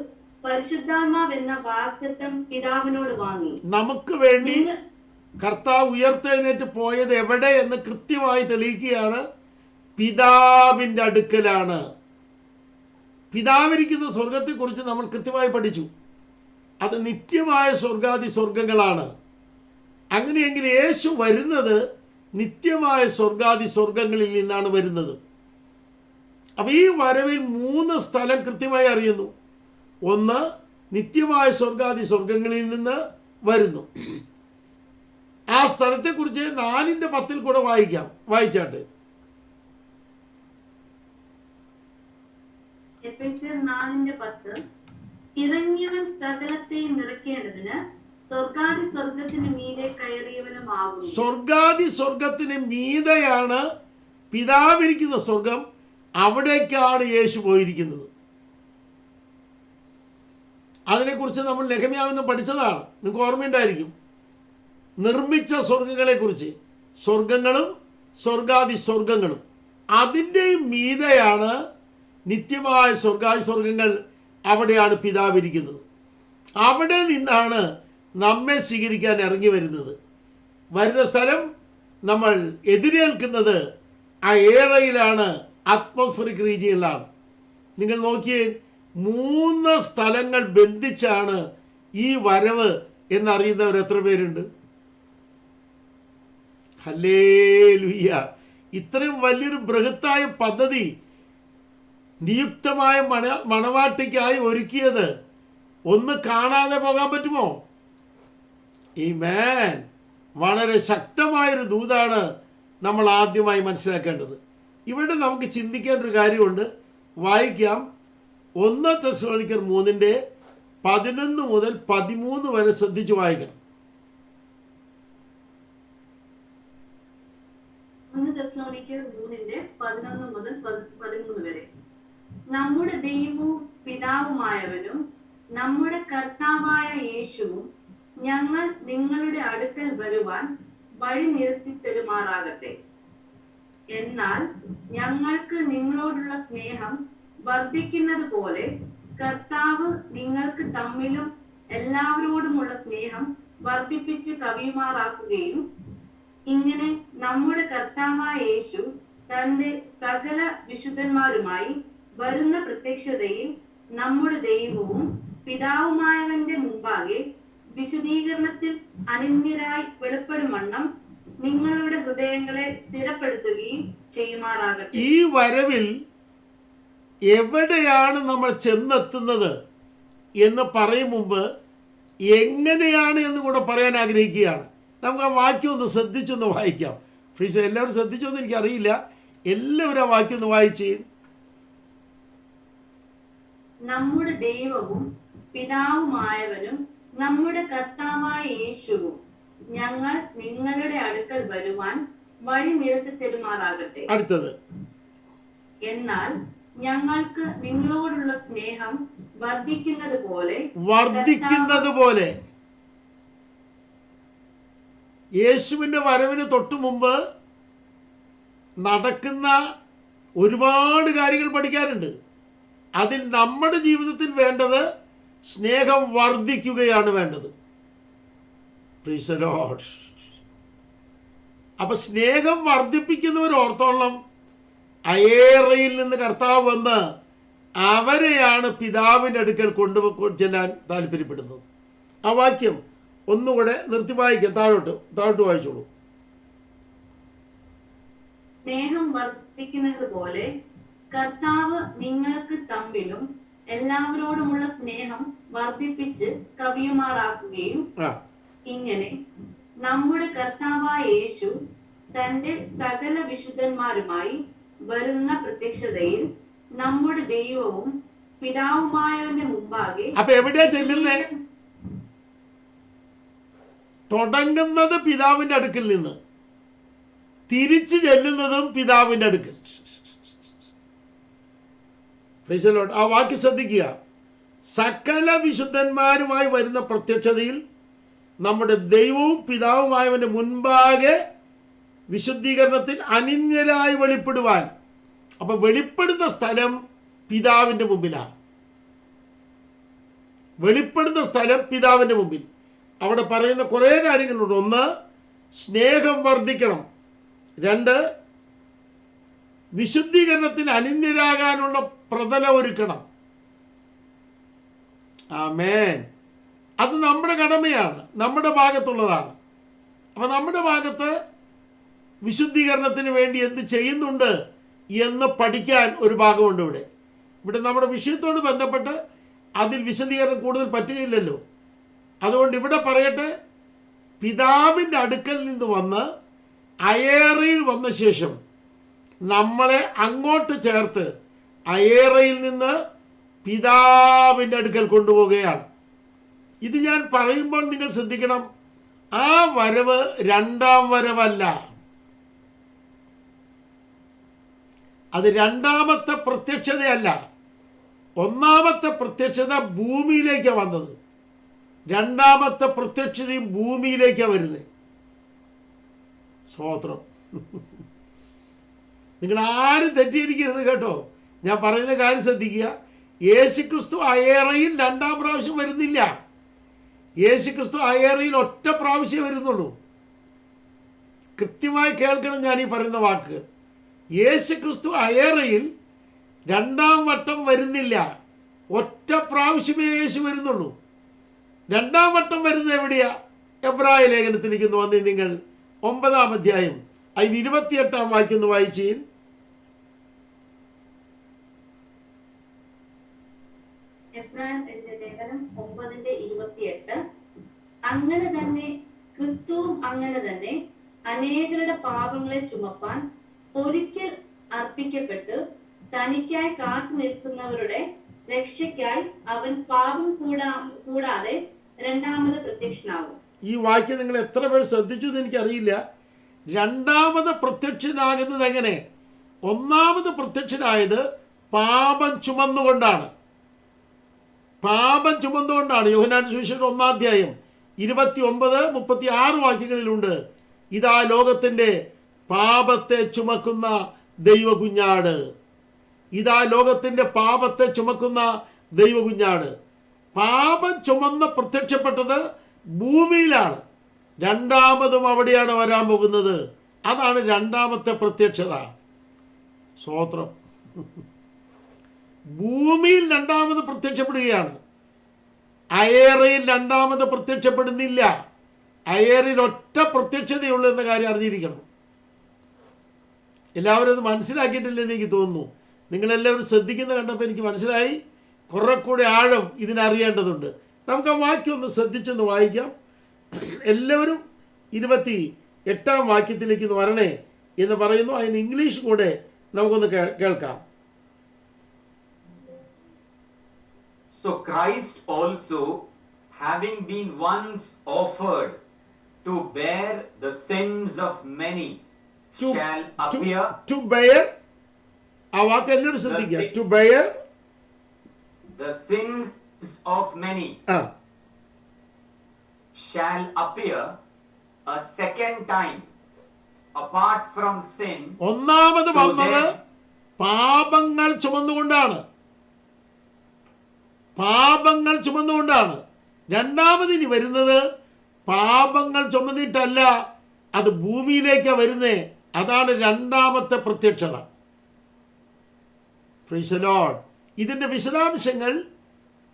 പരിശുദ്ധാത്മാവെന്ന വാഗ്ദത്തം പിതാവിനോട് വാങ്ങി. നമുക്ക് വേണ്ടി കർത്താവ് ഉയർത്തെഴുന്നേറ്റ് പോയത് എവിടെ എന്ന് കൃത്യമായി തെളിയിക്കുകയാണ്. പിതാവിൻ്റെ അടുക്കലാണ്. പിതാവിരിക്കുന്ന സ്വർഗത്തെക്കുറിച്ച് നമ്മൾ കൃത്യമായി പഠിച്ചു. അത് നിത്യമായ സ്വർഗാദി സ്വർഗങ്ങളാണ്. അങ്ങനെയെങ്കിൽ യേശു വരുന്നത് നിത്യമായ സ്വർഗാദി സ്വർഗങ്ങളിൽ നിന്നാണ് വരുന്നത്. അപ്പോൾ ഈ വരവിൽ 3 സ്ഥലം കൃത്യമായി അറിയുന്നു. ഒന്ന്, നിത്യമായ സ്വർഗാദി സ്വർഗങ്ങളിൽ നിന്ന് വരുന്നു. ആ സ്ഥലത്തെക്കുറിച്ച് 4:10 കൂടെ വായിക്കാം. വായിച്ചാട്ടെ. എഫെസ്യർ 4:10 ഇറങ്ങിയവൻ സകലത്തെയും നിറയ്ക്കേണ്ടതിന് സ്വർഗാദി സ്വർഗത്തിന് മീതെ കയറിയവനുമാകുന്നു. സ്വർഗാദി സ്വർഗത്തിന് മീതെയാണ് പിതാവിരിക്കുന്ന സ്വർഗം. അവിടേക്കാണ് യേശു പോയിരിക്കുന്നത്. അതിനെക്കുറിച്ച് നമ്മൾ നെഹമ്യാവിൽ പഠിച്ചതാണ്. നിങ്ങൾക്ക് ഓർമ്മയുണ്ടായിരിക്കും. നിർമ്മിച്ച സ്വർഗങ്ങളെക്കുറിച്ച്, സ്വർഗങ്ങളും സ്വർഗാദി സ്വർഗങ്ങളും, അതിൻ്റെയും മീതെയാണ് നിത്യമായ സ്വർഗാദി സ്വർഗങ്ങൾ. അവിടെയാണ് പിതാവിരിക്കുന്നത്. അവിടെ നിന്നാണ് നമ്മെ സ്വീകരിക്കാൻ ഇറങ്ങി വരുന്നത്. വരുന്ന സ്ഥലം നമ്മൾ എതിരേൽക്കുന്നത് ആ ഏഴയിലാണ്, അറ്റ്മോസ്ഫറിക് റീജിയനിലാണ്. നിങ്ങൾ നോക്കിയേ, 3 സ്ഥലങ്ങൾ ബന്ധിച്ചാണ് ഈ വരവ് എന്നറിയുന്നവർ എത്ര പേരുണ്ട്? ഹല്ലേലൂയ. ഇത്രയും വലിയൊരു ബൃഹത്തായ പദ്ധതി നിയുക്തമായ മണവാട്ടിക്കായി ഒരുക്കിയത് ഒന്ന് കാണാതെ പോകാൻ പറ്റുമോ? ആമേൻ. വളരെ ശക്തമായൊരു ദൂതാണ് നമ്മൾ ആദ്യമായി മനസ്സിലാക്കേണ്ടത്. ഇവിടെ നമുക്ക് ചിന്തിക്കേണ്ട ഒരു കാര്യമുണ്ട്. വായിക്കാം. 1 തെസ്സലോനിക്കർ 3:11 മുതൽ 13 വരെ ശ്രദ്ധിച്ചു വായിക്കണം. 1 തെസ്സലോനിക്കർ 3:11 മുതൽ 13 വരെ. നമ്മുടെ ദൈവവും പിതാവുമായവനും നമ്മുടെ കർത്താവായ യേശുവും ഞങ്ങൾ നിങ്ങളുടെ അടുക്കൽ വരുവാൻ വഴി നിരത്തി തരുമാറാകട്ടെ. എന്നാൽ ഞങ്ങൾക്ക് നിങ്ങളോടുള്ള സ്നേഹം വർദ്ധിക്കുന്നത് പോലെ കർത്താവ് നിങ്ങൾക്ക് തമ്മിലും എല്ലാവരോടുമുള്ള സ്നേഹം വർദ്ധിപ്പിച്ച് കവിയുമാറാക്കുകയും ഇങ്ങനെ നമ്മുടെ കർത്താവായ യേശു തന്റെ സകല വിശുദ്ധന്മാരുമായി വരുന്ന പ്രത്യക്ഷതയിൽ നമ്മുടെ ദൈവവും പിതാവുമായവന്റെ മുമ്പാകെ വിശുദ്ധീകരണത്തിൽ അനന്യരായി വെളിപ്പെടുമണ്ണം നിങ്ങളുടെ ഹൃദയങ്ങളെ സ്ഥിരപ്പെടുത്തുകയും ചെയ്യുമാറാകട്ടെ. ഈ വരവിൽ എവിടെയാണ് നമ്മൾ ചെന്നെത്തുന്നത് എന്ന് പറയും മുമ്പ് എങ്ങനെയാണ് എന്ന് കൂടെ പറയാൻ ആഗ്രഹിക്കുകയാണ്. നമുക്ക് ആ വാക്യം ഒന്ന് ശ്രദ്ധിച്ചൊന്ന് വായിക്കാം. പ്ലീസ് എല്ലാവരും ശ്രദ്ധിച്ചോന്ന് എനിക്കറിയില്ല. എല്ലാവരും ആ വാക്യം ഒന്ന് വായിച്ച്. നമ്മുടെ ദൈവവും പിതാവുമായവനും നമ്മുടെ കർത്താവായ യേശുവും ഞങ്ങൾ നിങ്ങളുടെ അടുക്കൽ വരുവാൻ വഴി നിരത്തി തരുമാറാകട്ടെ. അടുത്തത്, എന്നാൽ ഞങ്ങൾക്ക് നിങ്ങളോടുള്ള സ്നേഹം വർദ്ധിക്കുന്നത് പോലെ യേശുവിൻ്റെ വരവിന് തൊട്ടു മുമ്പ് നടക്കുന്ന ഒരുപാട് കാര്യങ്ങൾ പഠിക്കാനുണ്ട്. അതിൽ നമ്മുടെ ജീവിതത്തിൽ വേണ്ടത് സ്നേഹം വർദ്ധിക്കുകയാണ് വേണ്ടത്. Praise the Lord. അപ്പൊ സ്നേഹം വർദ്ധിപ്പിക്കുന്നവർ ഓർത്തോളം അയേറയിൽ നിന്ന് കർത്താവ് വന്ന് അവരെയാണ് പിതാവിൻ്റെ അടുക്കൽ ചെല്ലാൻ താല്പര്യപ്പെടുന്നത്. ആ വാക്യം ഒന്നുകൂടെ നിർത്തി വായിക്കാം. താഴോട്ട് വായിച്ചോളൂ. സ്നേഹം വർദ്ധിക്കുന്നത് പോലെ കർത്താവ് നിങ്ങൾക്ക് തമ്മിലും എല്ലാവരോടുമുള്ള സ്നേഹം വർദ്ധിപ്പിച്ച് കവിയുമാറാക്കുകയും ഇങ്ങനെ നമ്മുടെ കർത്താവായ യേശു തന്റെ സകല വിശുദ്ധന്മാരുമായി വരുന്ന പ്രത്യക്ഷതയിൽ നമ്മുടെ ദൈവവും പിതാവുമായവന്റെ മുമ്പാകെ. അപ്പൊ എവിടെയാ ചെല്ലുന്നേ? തുടങ്ങുന്നത് പിതാവിന്റെ അടുക്കൽ നിന്ന്, തിരിച്ചു ചെല്ലുന്നതും പിതാവിന്റെ അടുക്കൽ. ആ വാക്യം ശ്രദ്ധിക്കുക. സകല വിശുദ്ധന്മാരുമായി വരുന്ന പ്രത്യക്ഷതയിൽ നമ്മുടെ ദൈവവും പിതാവുമായവന്റെ മുൻപാകെ വിശുദ്ധീകരണത്തിൽ അനിന്യരായി വെളിപ്പെടുവാൻ. അപ്പൊ വെളിപ്പെടുന്ന സ്ഥലം പിതാവിന്റെ മുമ്പിലാണ്. വെളിപ്പെടുന്ന സ്ഥലം പിതാവിന്റെ മുമ്പിൽ. അവിടെ പറയുന്ന കുറേ കാര്യങ്ങളുണ്ട്. ഒന്ന്, സ്നേഹം വർദ്ധിക്കണം. രണ്ട്, വിശുദ്ധീകരണത്തിൽ അനിന്യരാകാനുള്ള പ്രതലം ഒരുക്കണം. ആമേൻ. അത് നമ്മുടെ കടമയാണ്, നമ്മുടെ ഭാഗത്തുള്ളതാണ്. അപ്പം നമ്മുടെ ഭാഗത്ത് വിശുദ്ധീകരണത്തിന് വേണ്ടി എന്ത് ചെയ്യുന്നുണ്ട് എന്ന് പഠിക്കാൻ ഒരു ഭാഗമുണ്ട്. ഇവിടെ നമ്മുടെ വിഷയത്തോട് ബന്ധപ്പെട്ട് അതിൽ വിശദീകരണം കൂടുതൽ പറ്റുകയില്ലല്ലോ. അതുകൊണ്ട് ഇവിടെ പറയട്ടെ, പിതാവിൻ്റെ അടുക്കൽ നിന്ന് വന്ന് അയേറയിൽ വന്ന ശേഷം നമ്മളെ അങ്ങോട്ട് ചേർത്ത് അയേറയിൽ നിന്ന് പിതാവിൻ്റെ അടുക്കൽ കൊണ്ടുപോവുകയാണ്. ഇത് ഞാൻ പറയുമ്പോൾ നിങ്ങൾ ശ്രദ്ധിക്കണം, ആ വരവ് രണ്ടാം വരവല്ല. അത് രണ്ടാമത്തെ പ്രത്യക്ഷതയല്ല. ഒന്നാമത്തെ പ്രത്യക്ഷത ഭൂമിയിലേക്കാണ് വന്നത്. രണ്ടാമത്തെ പ്രത്യക്ഷതയും ഭൂമിയിലേക്കാണ് വരുന്നത്. സ്തോത്രം. നിങ്ങൾ ആരും തെറ്റിയിരിക്കരുത് കേട്ടോ. ഞാൻ പറയുന്ന കാര്യം ശ്രദ്ധിക്കുക. യേശുക്രിസ്തു അയേറയിൽ രണ്ടാം പ്രാവശ്യം വരുന്നില്ല. യേശുക്രിസ്തു അയേറയിൽ ഒറ്റ പ്രാവശ്യം വരുന്നുള്ളൂ. കൃത്യമായി കേൾക്കണം ഞാൻ ഈ പറയുന്ന വാക്കുകൾ. യേശുക്രിസ്തു അയേറയിൽ രണ്ടാം വട്ടം വരുന്നില്ല. ഒറ്റ പ്രാവശ്യമേ യേശു വരുന്നുള്ളൂ. രണ്ടാം വട്ടം വരുന്നത് എവിടെയാ? എബ്രായ ലേഖനത്തിലേക്ക് വന്ന് നിങ്ങൾ 9-ാം അധ്യായം അതിന് 28-ാം വാക്യം ഒന്ന് വായിച്ചീൻ. ലേഖനം 9:28. അങ്ങനെ തന്നെ ക്രിസ്തുവും അങ്ങനെ തന്നെ അനേകരുടെ പാപങ്ങളെ ചുമപ്പാൻ ഒരിക്കൽ അർപ്പിക്കപ്പെട്ട് തനിക്കായി കാത്തു നിൽക്കുന്നവരുടെ രക്ഷയ്ക്കായി അവൻ പാപം കൂടാതെ രണ്ടാമത് പ്രത്യക്ഷനാകും. ഈ വാക്യം നിങ്ങൾ എത്ര പേർ ശ്രദ്ധിച്ചു എന്ന് എനിക്കറിയില്ല. രണ്ടാമത് പ്രത്യക്ഷനാകുന്നത് എങ്ങനെ? ഒന്നാമത് പ്രത്യക്ഷനായത് പാപം ചുമന്നുകൊണ്ടാണ്. പാപം ചുമന്നുകൊണ്ടാണ്. യോഹന്നാന്റെ സുവിശേഷം 1-ാം അധ്യായം 29-36 വാക്യങ്ങളിലുണ്ട്. ഇതാ ലോകത്തിന്റെ പാപത്തെ ചുമക്കുന്ന ദൈവകുഞ്ഞാട്. ഇതാ ലോകത്തിന്റെ പാപത്തെ ചുമക്കുന്ന ദൈവകുഞ്ഞാട്. പാപം ചുമന്ന് പ്രത്യക്ഷപ്പെട്ടത് ഭൂമിയിലാണ്. രണ്ടാമതും അവിടെയാണ് വരാൻ പോകുന്നത്. അതാണ് രണ്ടാമത്തെ പ്രത്യക്ഷത. സ്തോത്രം. ഭൂമിയിൽ രണ്ടാമത് പ്രത്യക്ഷപ്പെടുകയാണ്. അയേറയിൽ രണ്ടാമത് പ്രത്യക്ഷപ്പെടുന്നില്ല. അയേറിൽ ഒറ്റ പ്രത്യക്ഷതയുള്ളൂ എന്ന കാര്യം അറിഞ്ഞിരിക്കണം. എല്ലാവരും അത് മനസ്സിലാക്കിയിട്ടില്ലെന്ന് എനിക്ക് തോന്നുന്നു. നിങ്ങളെല്ലാവരും ശ്രദ്ധിക്കുന്നത് കണ്ടപ്പോൾ എനിക്ക് മനസ്സിലായി. കുറെ കൂടെ ആഴം ഇതിനറിയേണ്ടതുണ്ട്. നമുക്ക് ആ വാക്യം ഒന്ന് ശ്രദ്ധിച്ചൊന്ന് വായിക്കാം. എല്ലാവരും 28 വാക്യത്തിലേക്ക് ഒന്ന് വരണേ എന്ന് പറയുന്നു. അതിന് ഇംഗ്ലീഷും കൂടെ നമുക്കൊന്ന് കേൾക്കാം. So Christ also, having been once offered to bear the sins of many, shall appear. To bear, ആ വാക്ക് എല്ലാവരും ശ്രദ്ധിക്കുക. To bear the sins of many shall appear a second time apart from sin. ഒന്നാമത് വന്നത് പാപങ്ങൾ ചുമന്നുകൊണ്ടാണ്. രണ്ടാമതിനി വരുന്നത് പാപങ്ങൾ ചുമന്നിട്ടല്ല, അത് ഭൂമിയിലേക്കാണ് വരുന്നേ. അതാണ് രണ്ടാമത്തെ പ്രത്യക്ഷത. Praise the Lord. ഇതിൻ്റെ വിശദാംശങ്ങൾ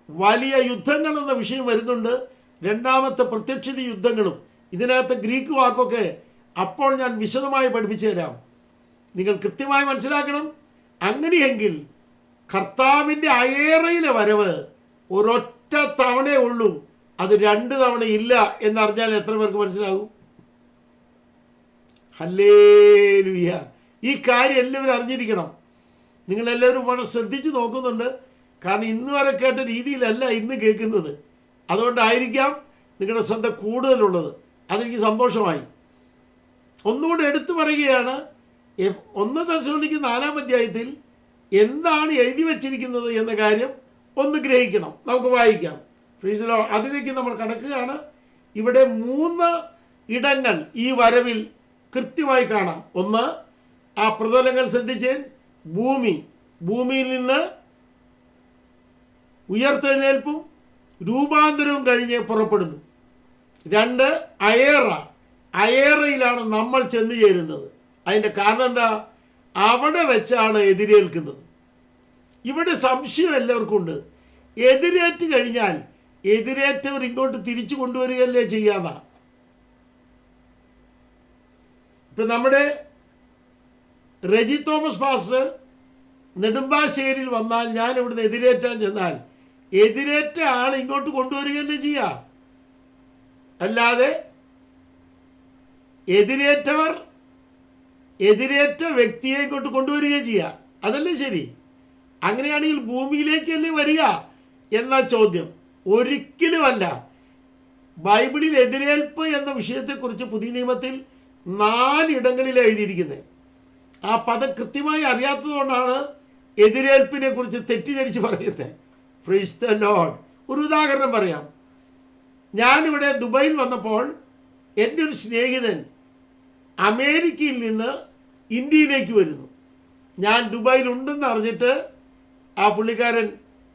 വലിയ യുദ്ധങ്ങൾ എന്ന വിഷയം വരുന്നുണ്ട്. രണ്ടാമത്തെ പ്രത്യക്ഷത യുദ്ധങ്ങളും ഇതിനകത്ത് ഗ്രീക്ക് വാക്കൊക്കെ അപ്പോൾ ഞാൻ വിശദമായി പഠിപ്പിച്ചു തരാം. നിങ്ങൾ കൃത്യമായി മനസ്സിലാക്കണം. അങ്ങനെയെങ്കിൽ കർത്താവിൻ്റെ അയേറയിലെ വരവ് ഒരൊറ്റ തവണയേ ഉള്ളൂ, അത് 2 തവണ ഇല്ല എന്നറിഞ്ഞാൽ എത്ര പേർക്ക് മനസ്സിലാകും? ഹല്ലേലൂയ. ഈ കാര്യം എല്ലാവരും അറിഞ്ഞിരിക്കണം. നിങ്ങളെല്ലാവരും വളരെ ശ്രദ്ധിച്ച് നോക്കുന്നുണ്ട്. കാരണം ഇന്ന് വരെ കേട്ട രീതിയിലല്ല ഇന്ന് കേൾക്കുന്നത്. അതുകൊണ്ടായിരിക്കാം നിങ്ങളുടെ ശ്രദ്ധ കൂടുതലുള്ളത്. അതെനിക്ക് സന്തോഷമായി. ഒന്നുകൂടെ എടുത്തു പറയുകയാണ്, 1 തെസ്സലോനിക്കർ 4-ാം അധ്യായത്തിൽ എന്താണ് എഴുതി വച്ചിരിക്കുന്നത് എന്ന കാര്യം ഒന്ന് ഗ്രഹിക്കണം. നമുക്ക് വായിക്കാം. Praise the Lord. അതിലേക്ക് നമ്മൾ കടക്കുകയാണ്. ഇവിടെ 3 ഇടങ്ങൾ ഈ വരവിൽ കൃത്യമായി കാണാം. ഒന്ന്, ആ പ്രതലങ്ങൾ ശ്രദ്ധിച്ച്, ഭൂമിയിൽ നിന്ന് ഉയർത്തെഴുന്നേൽപ്പും രൂപാന്തരവും കഴിഞ്ഞ് പുറപ്പെടുന്നു. 2, അയേറയിലാണ് നമ്മൾ ചെന്ന് ചേരുന്നത്. അതിൻ്റെ കാരണം എന്താ? അവിടെ വെച്ചാണ് എതിരേൽക്കുന്നത്. ഇവിടെ സംശയം എല്ലാവർക്കും ഉണ്ട്. എതിരേറ്റ് കഴിഞ്ഞാൽ എതിരേറ്റവർ ഇങ്ങോട്ട് തിരിച്ചു കൊണ്ടുവരികയല്ലേ ചെയ്യാന്നാ. ഇപ്പം നമ്മുടെ റെജി തോമസ് പാസ്റ്റർ നെടുമ്പാശ്ശേരിയിൽ വന്നാൽ, ഞാൻ ഇവിടുന്ന് എതിരേറ്റാൻ ചെന്നാൽ എതിരേറ്റ ആൾ ഇങ്ങോട്ട് കൊണ്ടുവരികയല്ലേ ചെയ്യുക. അല്ലാതെ എതിരേറ്റ വ്യക്തിയെ ഇങ്ങോട്ട് കൊണ്ടുവരികയും ചെയ്യുക. അതല്ലേ ശരി? അങ്ങനെയാണെങ്കിൽ ഭൂമിയിലേക്കല്ലേ വരിക എന്ന ചോദ്യം ഒരിക്കലുമല്ല. ബൈബിളിൽ എതിരേൽപ്പ് എന്ന വിഷയത്തെക്കുറിച്ച് പുതിയ നിയമത്തിൽ 4 ഇടങ്ങളിൽ എഴുതിയിരിക്കുന്നത്. ആ പദം കൃത്യമായി അറിയാത്തതുകൊണ്ടാണ് എതിരേൽപ്പിനെ കുറിച്ച് തെറ്റിദ്ധരിച്ച് പറയുന്നത്. Praise the Lord. ഒരു ഉദാഹരണം പറയാം. ഞാനിവിടെ ദുബൈയിൽ വന്നപ്പോൾ എൻ്റെ ഒരു സ്നേഹിതൻ അമേരിക്കയിൽ നിന്ന് ഇന്ത്യയിലേക്ക് വരുന്നു. ഞാൻ ദുബായിലുണ്ടെന്ന് അറിഞ്ഞിട്ട് ആ പുള്ളിക്കാരൻ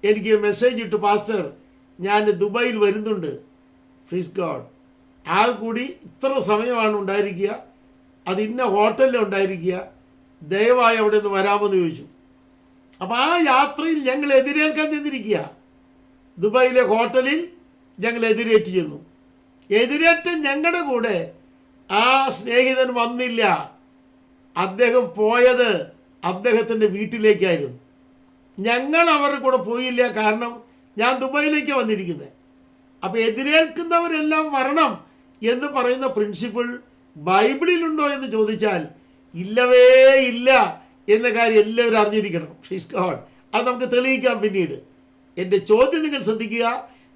എനിക്ക് മെസ്സേജ് ഇട്ടു, പാസ്റ്റർ ഞാൻ ദുബായിൽ വരുന്നുണ്ട്. Praise God. ആ കൂടി ഇത്ര സമയമാണ് ഉണ്ടായിരിക്കുക, അത് ഇന്ന ഹോട്ടലിൽ ഉണ്ടായിരിക്കുക, ദയവായി അവിടെ നിന്ന് വരാമെന്ന് ചോദിച്ചു. അപ്പോൾ ആ യാത്രയിൽ ഞങ്ങൾ എതിരേൽക്കാൻ ചെന്നിരിക്കുക. ദുബായിലെ ഹോട്ടലിൽ ഞങ്ങൾ എതിരേറ്റ് ചെന്നു. എതിരേറ്റം ഞങ്ങളുടെ കൂടെ ആ സ്നേഹിതൻ വന്നില്ല. അദ്ദേഹം പോയത് അദ്ദേഹത്തിൻ്റെ വീട്ടിലേക്കായിരുന്നു. ഞങ്ങൾ അവരുടെ കൂടെ പോയില്ല. കാരണം ഞാൻ ദുബായിലേക്ക് വന്നിരിക്കുന്നത്. അപ്പോൾ എതിരേൽക്കുന്നവരെല്ലാം വരണം എന്ന് പറയുന്ന പ്രിൻസിപ്പിൾ ബൈബിളിലുണ്ടോ എന്ന് ചോദിച്ചാൽ ഇല്ലവേ ഇല്ല എന്ന കാര്യം എല്ലാവരും അറിഞ്ഞിരിക്കണം. Praise God. അത് നമുക്ക് തെളിയിക്കാം പിന്നീട്. എൻ്റെ ചോദ്യം നിങ്ങൾ ശ്രദ്ധിക്കുക.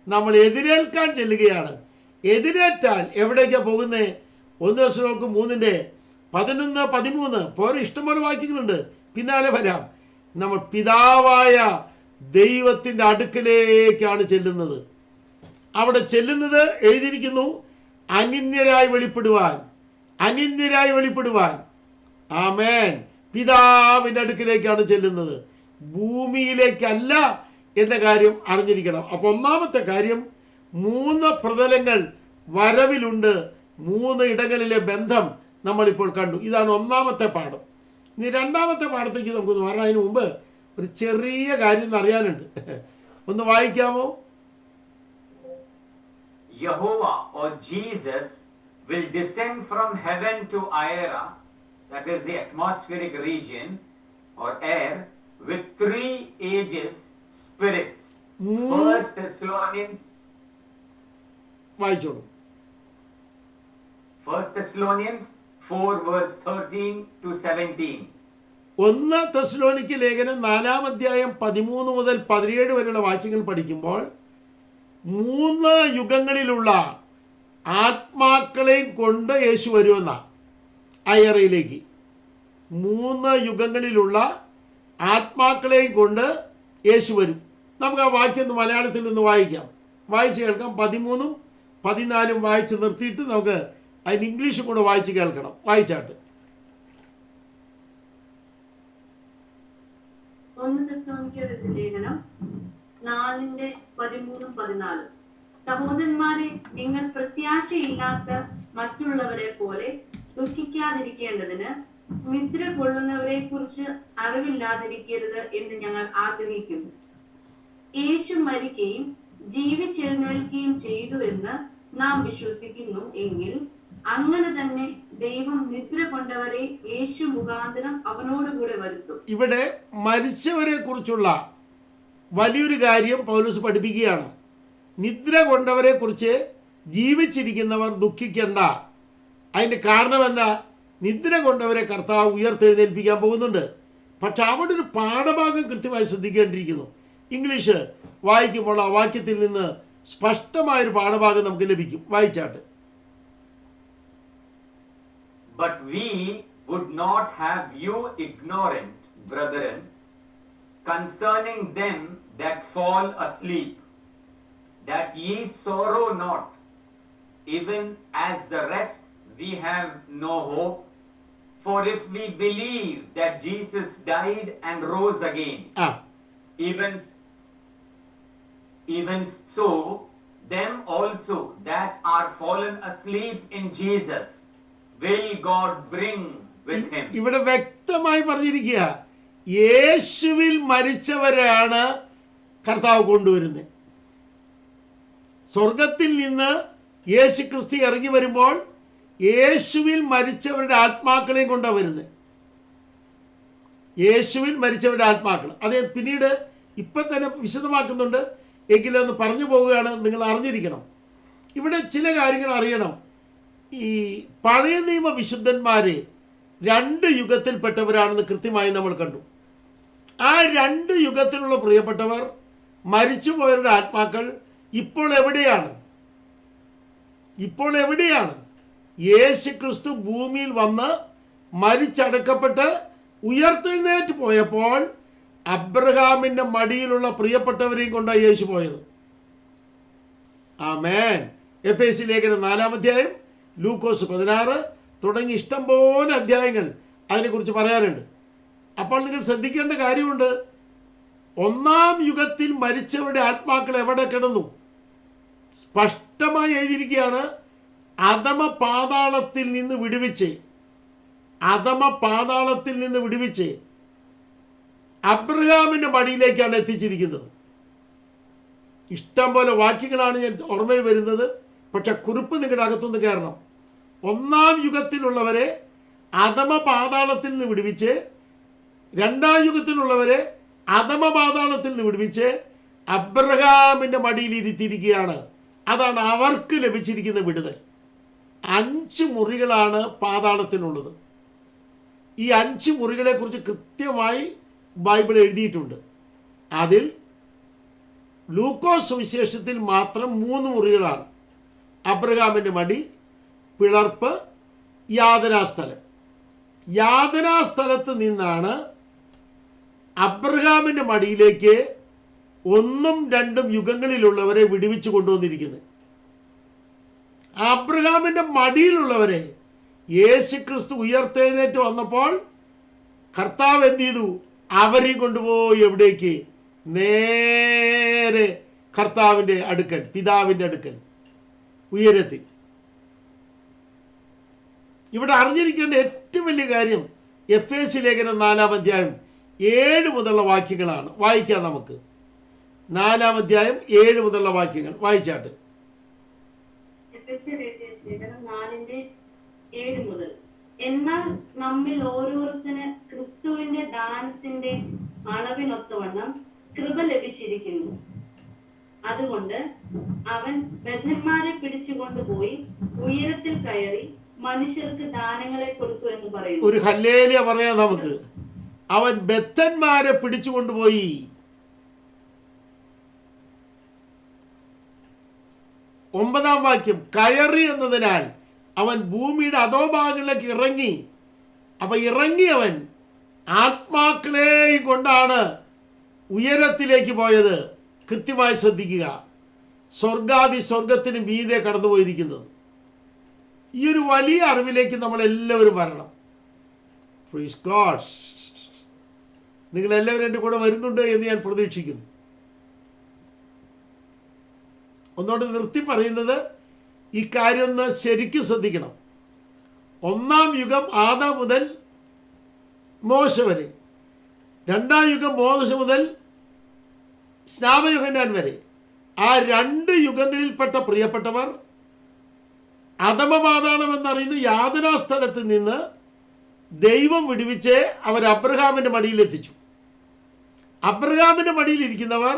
നമ്മൾ എതിരേൽക്കാൻ ചെല്ലുകയാണ്. എതിരേറ്റാൽ എവിടേക്കാണ് പോകുന്നത്? 1 തെസ്സലോനിക്കർ 3:11-13 പോലെ ഇഷ്ടംപോലെ വാക്യങ്ങളുണ്ട്, പിന്നാലെ വരാം. നമ്മൾ പിതാവായ ദൈവത്തിൻ്റെ അടുക്കലേക്കാണ് ചെല്ലുന്നത്. അവിടെ ചെല്ലുന്നത് എഴുതിയിരിക്കുന്നു, അനിന്യരായി വെളിപ്പെടുവാൻ. ആമേൻ. പിതാവിൻ്റെ അടുക്കലേക്കാണ് ചെല്ലുന്നത്, ഭൂമിയിലേക്കല്ല എന്ന കാര്യം അറിഞ്ഞിരിക്കണം. അപ്പോൾ ഒന്നാമത്തെ കാര്യം, 3 പ്രതലങ്ങൾ വരവിലുണ്ട്. 3 ഇടങ്ങളിലെ ബന്ധം നമ്മളിപ്പോൾ കണ്ടു. ഇതാണ് ഒന്നാമത്തെ പാഠം. ഇനി രണ്ടാമത്തെ പാഠത്തേക്ക് നമുക്കൊന്ന് മാറാം. അതിന് മുമ്പ് ഒരു ചെറിയ കാര്യം അറിയാനുണ്ട്. ഒന്ന് വായിക്കാമോ? Jehovah or Jesus will descend from heaven to Aira, that is the atmospheric region or air, with 3 ages spirits. 1 Thessalonians വായിച്ചോളൂ. 1 Thessalonians 4 verse 13 to 17. 1 തെസ്സലോനിക്ക ലേഖനം 4-ാം അധ്യായം 13 മുതൽ 17 വരെയുള്ള വാക്യങ്ങൾ പഠിക്കുമ്പോൾ 3 യുഗങ്ങളിലുള്ള ആത്മാക്കളെയും കൊണ്ട് യേശു വരുമെന്ന അയറയിലേക്ക് 3 യുഗങ്ങളിലുള്ള ആത്മാക്കളെയും കൊണ്ട് യേശു വരും. നമുക്ക് ആ വാക്യം ഒന്ന് മലയാളത്തിൽ നിന്ന് വായിച്ച് കേൾക്കാം. 13-ഉം 14-ഉം വായിച്ച് നിർത്തിയിട്ട് നമുക്ക് അതിന് ഇംഗ്ലീഷും കൂടെ വായിച്ച് കേൾക്കണം. വായിച്ചാട്ട്. 1 തെസ്സലോനിക്കരുടെ ലേഖനം 4:13-14. സഹോദരന്മാരെ, നിങ്ങൾ പ്രത്യാശയില്ലാത്ത മറ്റുള്ളവരെ പോലെ ദുഃഖിക്കാതിരിക്കേണ്ടതിന് നിദ്ര കൊള്ളുന്നവരെ കുറിച്ച് അറിവില്ലാതിരിക്കരുത് എന്ന് ഞങ്ങൾ ആഗ്രഹിക്കുന്നു. യേശു മരിക്കുകയും ജീവിച്ചെഴുന്നേൽക്കുകയും ചെയ്തു എന്ന് നാം വിശ്വസിക്കുന്നു എങ്കിൽ അങ്ങനെ തന്നെ ദൈവം നിദ്ര കൊണ്ടവരെ യേശു മുഖാന്തരം അവനോടുകൂടെ വരുത്തും. ഇവിടെ മരിച്ചവരെ കുറിച്ചുള്ള വലിയൊരു കാര്യം പൗലോസ് പഠിപ്പിക്കുകയാണ്. നിദ്ര കൊണ്ടവരെ കുറിച്ച് ജീവിച്ചിരിക്കുന്നവർ ദുഃഖിക്കേണ്ട. അതിന്റെ കാരണം എന്താ? നിദ്ര കൊണ്ടവരെ കർത്താവ് ഉയർത്തെഴുന്നേൽപ്പിക്കാൻ പോകുന്നുണ്ട്. പക്ഷെ അവിടെ ഒരു പാഠഭാഗം കൃത്യമായി ശ്രദ്ധിക്കേണ്ടിയിരിക്കുന്നു. ഇംഗ്ലീഷ് വായിക്കുമ്പോൾ ആ വാക്യത്തിൽ നിന്ന് സ്പഷ്ടമായൊരു പാഠഭാഗം നമുക്ക് ലഭിക്കും. വായിച്ചാട്ട്. But we would not have you ignorant, brethren, concerning them that fall asleep, that ye sorrow not, even as the rest we have no hope. For if we believe that Jesus died and rose again, even so, them also that are fallen asleep in Jesus will God bring with him. ഇവിടെ വ്യക്തമായി പറഞ്ഞിരിക്കുക, യേശുവിൽ മരിച്ചവരെയാണ് കർത്താവ് കൊണ്ടുവരുന്നത്. സ്വർഗത്തിൽ നിന്ന് യേശു ക്രിസ്തു ഇറങ്ങി വരുമ്പോൾ യേശുവിൽ മരിച്ചവരുടെ ആത്മാക്കളെയും കൊണ്ടാണ് വരുന്നത്. യേശുവിൽ മരിച്ചവരുടെ ആത്മാക്കൾ അത് പിന്നീട് ഇപ്പം തന്നെ വിശദമാക്കുന്നുണ്ട്. എങ്കിലും ഒന്ന് പറഞ്ഞു പോവുകയാണ്. നിങ്ങൾ അറിഞ്ഞിരിക്കണം, ഇവിടെ ചില കാര്യങ്ങൾ അറിയണം. ഈ പഴയ നിയമ വിശുദ്ധന്മാര് 2 യുഗത്തിൽപ്പെട്ടവരാണെന്ന് കൃത്യമായി നമ്മൾ കണ്ടു. ആ 2 യുഗത്തിലുള്ള പ്രിയപ്പെട്ടവർ മരിച്ചുപോയവരുടെ ആത്മാക്കൾ ഇപ്പോൾ എവിടെയാണ്? യേശു ക്രിസ്തു ഭൂമിയിൽ വന്ന് മരിച്ചടക്കപ്പെട്ട് ഉയർത്തെഴുന്നേറ്റ് പോയപ്പോൾ അബ്രഹാമിന്റെ മടിയിലുള്ള പ്രിയപ്പെട്ടവരെയും കൊണ്ടാണ് യേശു പോയത്. ആമേൻ. എഫേസ്യ ലേഖനം 4-ാം അധ്യായം, ലൂക്കോസ് 16 തുടങ്ങി ഇഷ്ടംപോലെ അധ്യായങ്ങൾ അതിനെക്കുറിച്ച് പറയാനുണ്ട്. അപ്പോൾ നിങ്ങൾ ശ്രദ്ധിക്കേണ്ട കാര്യമുണ്ട്. 1-ാം യുഗത്തിൽ മരിച്ചവരുടെ ആത്മാക്കൾ എവിടെ കിടന്നു? സ്പഷ്ടമായി എഴുതിയിരിക്കുകയാണ്. അധമ പാതാളത്തിൽ നിന്ന് വിടുവിച്ച് അബ്രഹാമിന്റെ മടിയിലേക്കാണ് എത്തിച്ചിരിക്കുന്നത്. ഇഷ്ടം പോലെ വാക്യങ്ങളാണ് ഞാൻ ഓർമ്മയിൽ വരുന്നത്. പക്ഷെ കുറിപ്പ് നിങ്ങളുടെ അകത്തുനിന്ന് കയറണം. 1-ാം യുഗത്തിലുള്ളവരെ അധമ പാതാളത്തിൽ നിന്ന് വിടുവിച്ച്, 2-ാം യുഗത്തിലുള്ളവരെ അധമ പാതാളത്തിൽ നിന്ന് വിടുവിച്ച് അബ്രഹാമിന്റെ മടിയിൽ ഇരുത്തിയിരിക്കുകയാണ്. അതാണ് അവർക്ക് ലഭിച്ചിരിക്കുന്ന വിടുതൽ. 5 മുറികളാണ് പാതാളത്തിനുള്ളത്. ഈ 5 മുറികളെ കുറിച്ച് കൃത്യമായി ബൈബിൾ എഴുതിയിട്ടുണ്ട്. അതിൽ ലൂക്കോസ് സുവിശേഷത്തിൽ മാത്രം 3 മുറികളാണ്. അബ്രഹാമിന്റെ മടി, പിളർപ്പ്, യാതനാസ്ഥലം. യാതനാസ്ഥലത്ത് നിന്നാണ് അബ്രഹാമിന്റെ മടിയിലേക്ക് 1-ഉം 2-ഉം യുഗങ്ങളിലുള്ളവരെ വിടുവിച്ചു കൊണ്ടുവന്നിരിക്കുന്നത്. അബ്രഹാമിന്റെ മടിയിലുള്ളവരെ യേശു ക്രിസ്തു ഉയർത്തെഴുന്നേറ്റ് വന്നപ്പോൾ കർത്താവ് എന്ത് ചെയ്തു? അവരെയും കൊണ്ടുപോയി എവിടേക്ക്? നേരെ കർത്താവിന്റെ അടുക്കൽ, പിതാവിന്റെ അടുക്കൽ, ഉയരത്തിൽ. ഇവിടെ അറിഞ്ഞിരിക്കേണ്ട ഏറ്റവും വലിയ കാര്യം എഫേസ്യ ലേഖനം 4-ാം അധ്യായം 7 മുതലുള്ള വാക്യങ്ങളാണ്. വായിക്കാം നമുക്ക്. 4-ാം അധ്യായം 7 മുതലുള്ള വാക്യങ്ങൾ വായിച്ചാട്ട്. എഫേസ്യ ലേഖനം 4:7 മുതൽ. എന്നാൽ നമ്മിൽ ഓരോരുത്തന് ക്രിസ്തുവിന്റെ ദാനത്തിന്റെ അളവിനൊത്തവണ്ണം കൃപ ലഭിച്ചിരിക്കുന്നു. അതുകൊണ്ട് അവൻ ബദ്ധന്മാരെ പിടിച്ചുകൊണ്ടുപോയി ഉയരത്തിൽ കയറി മനുഷ്യർക്ക് ദാനങ്ങളെ കൊടുത്തു എന്ന് പറയുന്നു. ഒരു ഹല്ലേലൂയ പറയാം നമുക്ക്. അവൻ ബദ്ധന്മാരെ പിടിച്ചുകൊണ്ടുപോയി. ഒമ്പതാം വാക്യം, കയറി എന്നതിനാൽ അവൻ ഭൂമിയുടെ അധോഭാഗങ്ങളിലേക്ക് ഇറങ്ങി. അപ്പൊ ഇറങ്ങിയവൻ ആത്മാക്കളെയും കൊണ്ടാണ് ഉയരത്തിലേക്ക് പോയത്. കൃത്യമായി ശ്രദ്ധിക്കുക, സ്വർഗാദി സ്വർഗത്തിന് മീതെ കടന്നുപോയിരിക്കുന്നത്. ഈ ഒരു വലിയ അറിവിലേക്ക് നമ്മൾ എല്ലാവരും വരണം. Praise God. നിങ്ങളെല്ലാവരും എൻ്റെ കൂടെ വരുന്നുണ്ട് എന്ന് ഞാൻ പ്രതീക്ഷിക്കുന്നു. ഒന്നുകൊണ്ട് നിർത്തി പറയുന്നത്, ഈ കാര്യം ഒന്ന് ശരിക്കും ശ്രദ്ധിക്കണം. ഒന്നാം യുഗം ആദാം മുതൽ മോശ വരെ, രണ്ടാം യുഗം മോശ മുതൽ സ്നാപയോഹന്നാൻ വരെ, ആ രണ്ട് യുഗങ്ങളിൽപ്പെട്ട പ്രിയപ്പെട്ടവർ അധമപാതാളം എന്നറിയുന്ന യാതനാ സ്ഥലത്ത് നിന്ന് ദൈവം വിടുവിച്ച് അവർ അബ്രഹാമിൻ്റെ മടിയിലെത്തിച്ചു. അബ്രഹാമിൻ്റെ മടിയിലിരിക്കുന്നവർ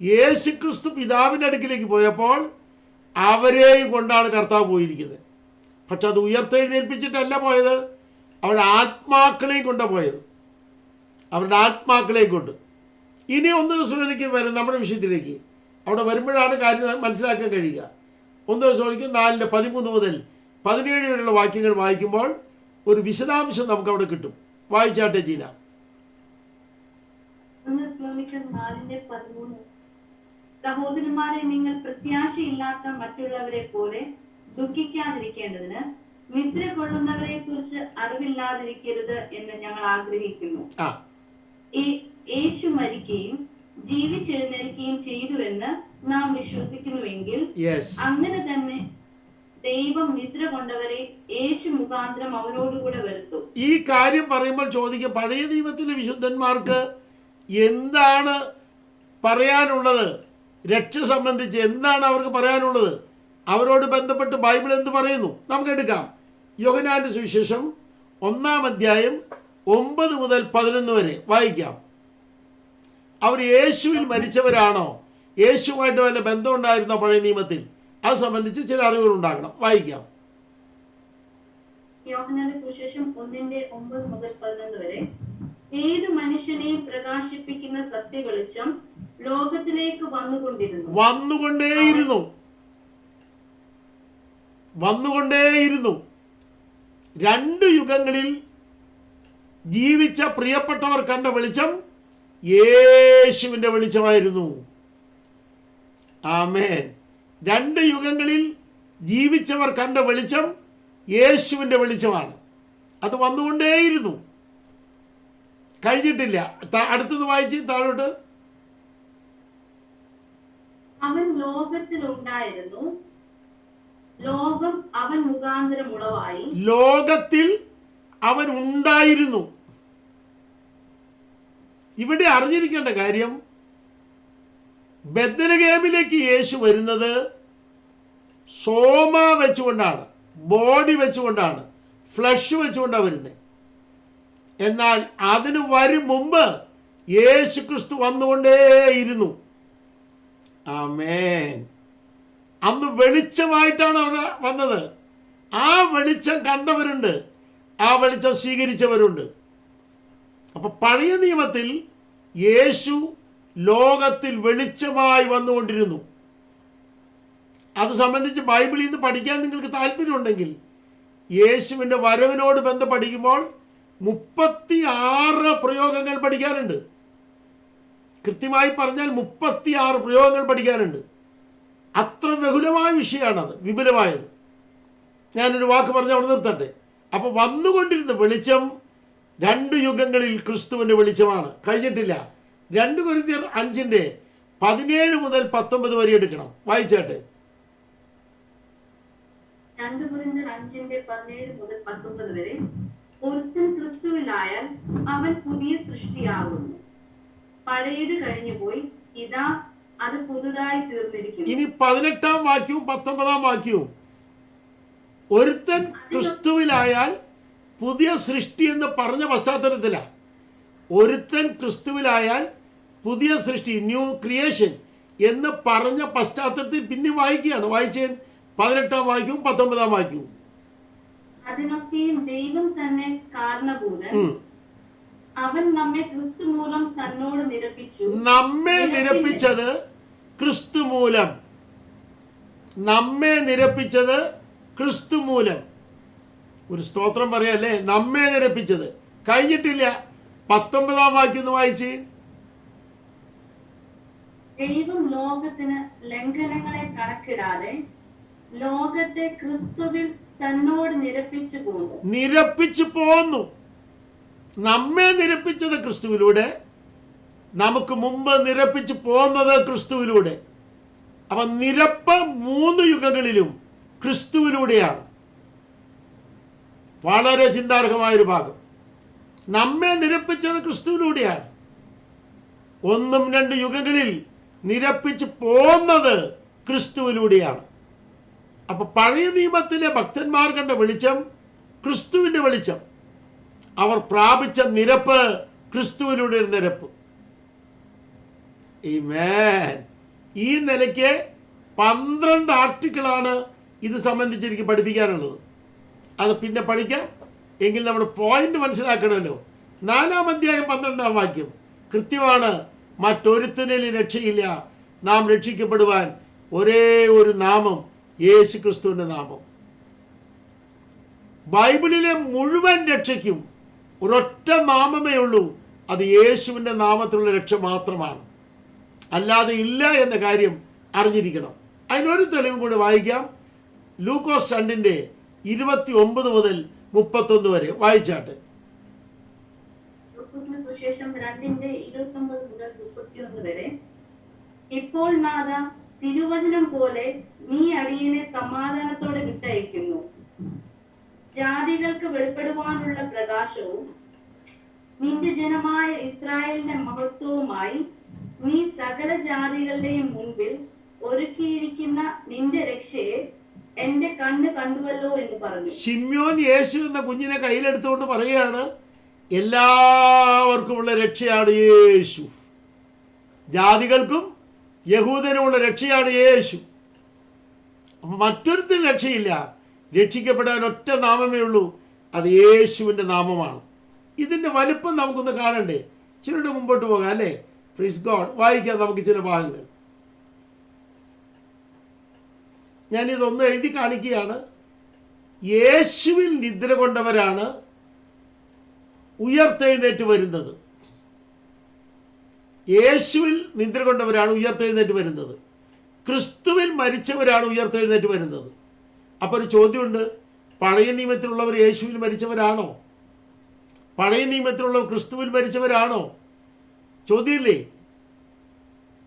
യേശുക്രിസ്തു പിതാവിൻ്റെ അടുക്കിലേക്ക് പോയപ്പോൾ അവരെയും കൊണ്ടാണ് കർത്താവ് പോയിരിക്കുന്നത്. പക്ഷെ അത് ഉയർത്തെഴുന്നേൽപ്പിച്ചിട്ടല്ല പോയത്, അവരുടെ ആത്മാക്കളെയും കൊണ്ടാണ് പോയത്. അവരുടെ ആത്മാക്കളെയും കൊണ്ട്. ഇനി 1 ദിവസത്തിലേക്ക് വരും നമ്മുടെ വിഷയത്തിലേക്ക്. അവിടെ വരുമ്പോഴാണ് കാര്യം മനസ്സിലാക്കാൻ കഴിയുക. 1 ദിവസത്തിലേക്ക് 4:13 മുതൽ 17 വരെയുള്ള വാക്യങ്ങൾ വായിക്കുമ്പോൾ ഒരു വിശദാംശം നമുക്ക് അവിടെ കിട്ടും. വായിച്ചാട്ടെ ജീന. 4:13 സഹോദരന്മാരെ, നിങ്ങൾ പ്രത്യാശയില്ലാത്ത മറ്റുള്ളവരെ പോലെ ദുഃഖിക്കാതിരിക്കേണ്ടതിന് നിദ്ര കൊള്ളുന്നവരെ കുറിച്ച് അറിവില്ലാതിരിക്കരുത് എന്ന് ഞങ്ങൾ ആഗ്രഹിക്കുന്നു. യേശു മരിക്കുകയും ജീവിച്ചെഴുന്നേൽക്കുകയും ചെയ്തുവെന്ന് നാം വിശ്വസിക്കുന്നുവെങ്കിൽ അങ്ങനെ തന്നെ ദൈവം നിദ്ര കൊണ്ടവരെ യേശു മുഖാന്തരം അവരോടുകൂടെ വരുത്തും. ഈ കാര്യം പറയുമ്പോൾ ചോദിക്കുക, പഴയ നിയമത്തിലെ വിശുദ്ധന്മാർക്ക് എന്താണ് പറയാനുള്ളത്? രക്ഷ സംബന്ധിച്ച് എന്താണ് അവർക്ക് പറയാനുള്ളത്? അവരോട് ബന്ധപ്പെട്ട് ബൈബിൾ എന്ത് പറയുന്നു? നമുക്ക് എടുക്കാം. യോഹന്നാന്റെ സുവിശേഷം 1-ാം അധ്യായം 9 മുതൽ 11 വരെ വായിക്കാം. അവർ യേശുവിൽ മരിച്ചവരാണോ? യേശുവായിട്ട് വല്ല ബന്ധം ഉണ്ടായിരുന്നോ പഴയ നിയമത്തിൽ? അത് സംബന്ധിച്ച് ചില അറിവുകൾ ഉണ്ടാകണം. വായിക്കാം. യോഹന്നാന്റെ സുവിശേഷം 1:9 മുതൽ 11 വരെ. ഏത് മനുഷ്യനെയും പ്രകാശിപ്പിക്കുന്ന സത്യ വെളിച്ചം ലോകത്തിലേക്ക് വന്നുകൊണ്ടേയിരുന്നു. 2 യുഗങ്ങളിൽ ജീവിച്ച പ്രിയപ്പെട്ടവർ കണ്ട വെളിച്ചം യേശുവിൻ്റെ വെളിച്ചമായിരുന്നു. ആമേൻ. 2 യുഗങ്ങളിൽ ജീവിച്ചവർ കണ്ട വെളിച്ചം യേശുവിൻ്റെ വെളിച്ചമാണ്. അത് വന്നുകൊണ്ടേയിരുന്നു, കഴിഞ്ഞിട്ടില്ല. അടുത്തത് വായിച്ച് താഴോട്ട്. അവൻ ലോകത്തിലുണ്ടായിരുന്നു, ലോകം അവൻ മുഖാന്തരം ഉളവായി. ലോകത്തിൽ അവൻ ഉണ്ടായിരുന്നു. ഇവിടെ അറിഞ്ഞിരിക്കേണ്ട കാര്യം, ബെത്ലഹേമിലേക്ക് യേശു വരുന്നത് സോമ വെച്ചുകൊണ്ടാണ്, ബോഡി വെച്ചുകൊണ്ടാണ്, ഫ്ലഷ് വെച്ചുകൊണ്ടാണ് വരുന്നത്. എന്നാൽ അതിന് വരും മുമ്പ് യേശു ക്രിസ്തു വന്നുകൊണ്ടേയിരുന്നു. ആമേൻ. അന്ന് വെളിച്ചമായിട്ടാണ് അവിടെ വന്നത്. ആ വെളിച്ചം കണ്ടവരുണ്ട്, ആ വെളിച്ചം സ്വീകരിച്ചവരുണ്ട്. അപ്പൊ പഴയ നിയമത്തിൽ യേശു ലോകത്തിൽ വെളിച്ചമായി വന്നുകൊണ്ടിരുന്നു. അത് സംബന്ധിച്ച് ബൈബിളിൽ നിന്ന് പഠിക്കാൻ നിങ്ങൾക്ക് താല്പര്യമുണ്ടെങ്കിൽ യേശുവിൻ്റെ വരവിനോട് ബന്ധം പഠിക്കുമ്പോൾ 36 പ്രയോഗങ്ങൾ പഠിക്കാനുണ്ട്. കൃത്യമായി പറഞ്ഞാൽ 36 പ്രയോഗങ്ങൾ പഠിക്കാനുണ്ട്. അത്ര ബഹുലമായ വിഷയമാണത്, വിപുലമായത്. ഞാനൊരു വാക്ക് പറഞ്ഞ് അവിടെ നിർത്തട്ടെ. അപ്പോൾ വന്നുകൊണ്ടിരുന്ന വെളിച്ചം 2 യുഗങ്ങളിൽ ക്രിസ്തുവിൻ്റെ വെളിച്ചമാണ്, കഴിഞ്ഞിട്ടില്ല. 2 കൊരിന്ത്യർ 5:17 മുതൽ 19 വരെ എടുക്കണം. വായിച്ചാട്ടെ. 2 കൊരിന്ത്യർ 5:17 മുതൽ 19 വരെ. ഒരുത്തൻ ക്രിസ്തുവിലായാൽ അവൻ പുതിയ സൃഷ്ടിയാകുന്നു, പഴയത് കഴിഞ്ഞുപോയി, ഇതാ അത് പുതുതായി തീർന്നിരിക്കുന്നു. ഇനി 18-ാം വാക്യവും 19-ാം വാക്യവും, ഒരുത്തൻ ക്രിസ്തുവിലായാൽ പുതിയ സൃഷ്ടി എന്ന് പറഞ്ഞ പശ്ചാത്തലത്തിലാണ്. ഒരുത്തൻ ക്രിസ്തുവിലായാൽ പുതിയ സൃഷ്ടി, ന്യൂ ക്രിയേഷൻ എന്ന് പറഞ്ഞ പശ്ചാത്തലത്തിൽ പിന്നെ വായിക്കുകയാണ്. വായിച്ചേൻ 18-ാം വാക്യവും 19-ാം വാക്യവും. അതിനൊക്കെയും ദൈവം തന്നെ കാരണഭൂതൻ. അവൻ നമ്മെ ക്രിസ്തു മൂലം തന്നോട് നിരപ്പിച്ചു. നമ്മെ നിരപ്പിച്ചത് ക്രിസ്തു മൂലം. നമ്മെ നിരപ്പിച്ചത് ക്രിസ്തു മൂലം. ഒരു സ്തോത്രം പറയല്ലേ. നമ്മെ നിരപ്പിച്ചത് കഴിഞ്ഞിട്ടില്ല. 19 വാക്യം ഒന്ന് വായിച്ച്. ദൈവം ലോകത്തിന് ലംഘനങ്ങളെ കണക്കിടാതെ ലോകത്തെ ക്രിസ്തുവിൽ തന്നോട് നിരപ്പിച്ചു പോന്നു. നമ്മെ നിരപ്പിച്ചത് ക്രിസ്തുവിലൂടെ, നമുക്ക് മുമ്പ് നിരപ്പിച്ചു പോന്നത് ക്രിസ്തുവിലൂടെ. അപ്പൊ നിരപ്പ് 3 യുഗങ്ങളിലും ക്രിസ്തുവിലൂടെയാണ്. വളരെ ചിന്താർഹമായൊരു ഭാഗം. നമ്മെ നിരപ്പിച്ചത് ക്രിസ്തുവിലൂടെയാണ്. 1, 2 യുഗങ്ങളിൽ നിരപ്പിച്ചു പോന്നത് ക്രിസ്തുവിലൂടെയാണ്. അപ്പൊ പഴയ നിയമത്തിലെ ഭക്തന്മാർ കണ്ട വെളിച്ചം ക്രിസ്തുവിന്റെ വെളിച്ചം. അവർ പ്രാപിച്ച നിരപ്പ് ക്രിസ്തുവിലൂടെ നിരപ്പ്. ആമേൻ. ഈ നിലയ്ക്ക് 12 ആർട്ടിക്കിളാണ് ഇത് സംബന്ധിച്ച് എനിക്ക് പഠിപ്പിക്കാനുള്ളത്. അത് പിന്നെ പഠിക്കാം. എങ്കിൽ നമ്മുടെ പോയിന്റ് മനസ്സിലാക്കണമല്ലോ. 4-ാം അധ്യായം 12-ാം വാക്യം കൃത്യമാണ്. മറ്റൊരുത്തനിൽ രക്ഷയില്ല. നാം രക്ഷിക്കപ്പെടുവാൻ ഒരേ ഒരു നാമം, യേശു ക്രിസ്തുവിന്റെ നാമം. ബൈബിളിലെ മുഴുവൻ രക്ഷയ്ക്കും ഒരൊറ്റ നാമമേ ഉള്ളൂ. അത് യേശുവിന്റെ നാമത്തിലുള്ള രക്ഷ മാത്രമാണ്. അല്ലാതെ ഇല്ല എന്ന കാര്യം അറിഞ്ഞിരിക്കണം. അതിനൊരു തെളിവും കൂടി വായിക്കാം. ലൂക്കോസ് 2:29 മുതൽ 31 വരെ വായിച്ചാട്ടെ. സുവിശേഷം 2:29 മുതൽ 31 വരെ. ഇപ്പോൾ നാഥ, തിരുവചനം പോലെ നീ അടിയനെ സമാധാനത്തോടെ വിട്ടയക്കുന്നു. ജാതികൾക്ക് വെളിപ്പെടുവാനുള്ള പ്രകാശവും നിന്റെ ജനമായ ഇസ്രായേലിന്റെ മഹത്വവുമായി നീ സകല ജാതികളുടെയും മുൻപിൽ ഒരുക്കിയിരിക്കുന്ന നിന്റെ രക്ഷയെ എന്റെ കണ്ണ് കണ്ടുവല്ലോ എന്ന് പറഞ്ഞു. ശിമ്യോൻ യേശു എന്ന കുഞ്ഞിനെ കയ്യിലെടുത്തുകൊണ്ട് പറയുകയാണ്, എല്ലാവർക്കുമുള്ള രക്ഷയാണ് യേശു. ജാതികൾക്കും യഹൂദനുമുള്ള രക്ഷയാണ് യേശു. മറ്റൊരുത്തിന് രക്ഷയില്ല. രക്ഷിക്കപ്പെടാൻ ഒറ്റ നാമമേ ഉള്ളൂ. അത് യേശുവിൻ്റെ നാമമാണ്. ഇതിൻ്റെ വലിപ്പം നമുക്കൊന്ന് കാണണ്ടേ? ചിലരുടെ മുമ്പോട്ട് പോകാം അല്ലേ? Praise God. വായിക്കാം നമുക്ക് ചില ഭാഗങ്ങൾ. ഞാനിതൊന്ന് എഴുതി കാണിക്കുകയാണ്. യേശുവിൽ നിദ്ര കൊണ്ടവരാണ് ഉയർത്തെഴുന്നേറ്റ് വരുന്നത്. യേശുവിൽ നിദ്ര കൊണ്ടവരാണ് ഉയർത്തെഴുന്നേറ്റ് വരുന്നത്. ക്രിസ്തുവിൽ മരിച്ചവരാണ് ഉയർത്തെഴുന്നേറ്റ് വരുന്നത്. അപ്പോൾ ഒരു ചോദ്യമുണ്ട്, പഴയ നിയമത്തിലുള്ളവർ യേശുവിൽ മരിച്ചവരാണോ? പഴയ നിയമത്തിലുള്ളവർ ക്രിസ്തുവിൽ മരിച്ചവരാണോ? ചോദ്യമില്ലേ?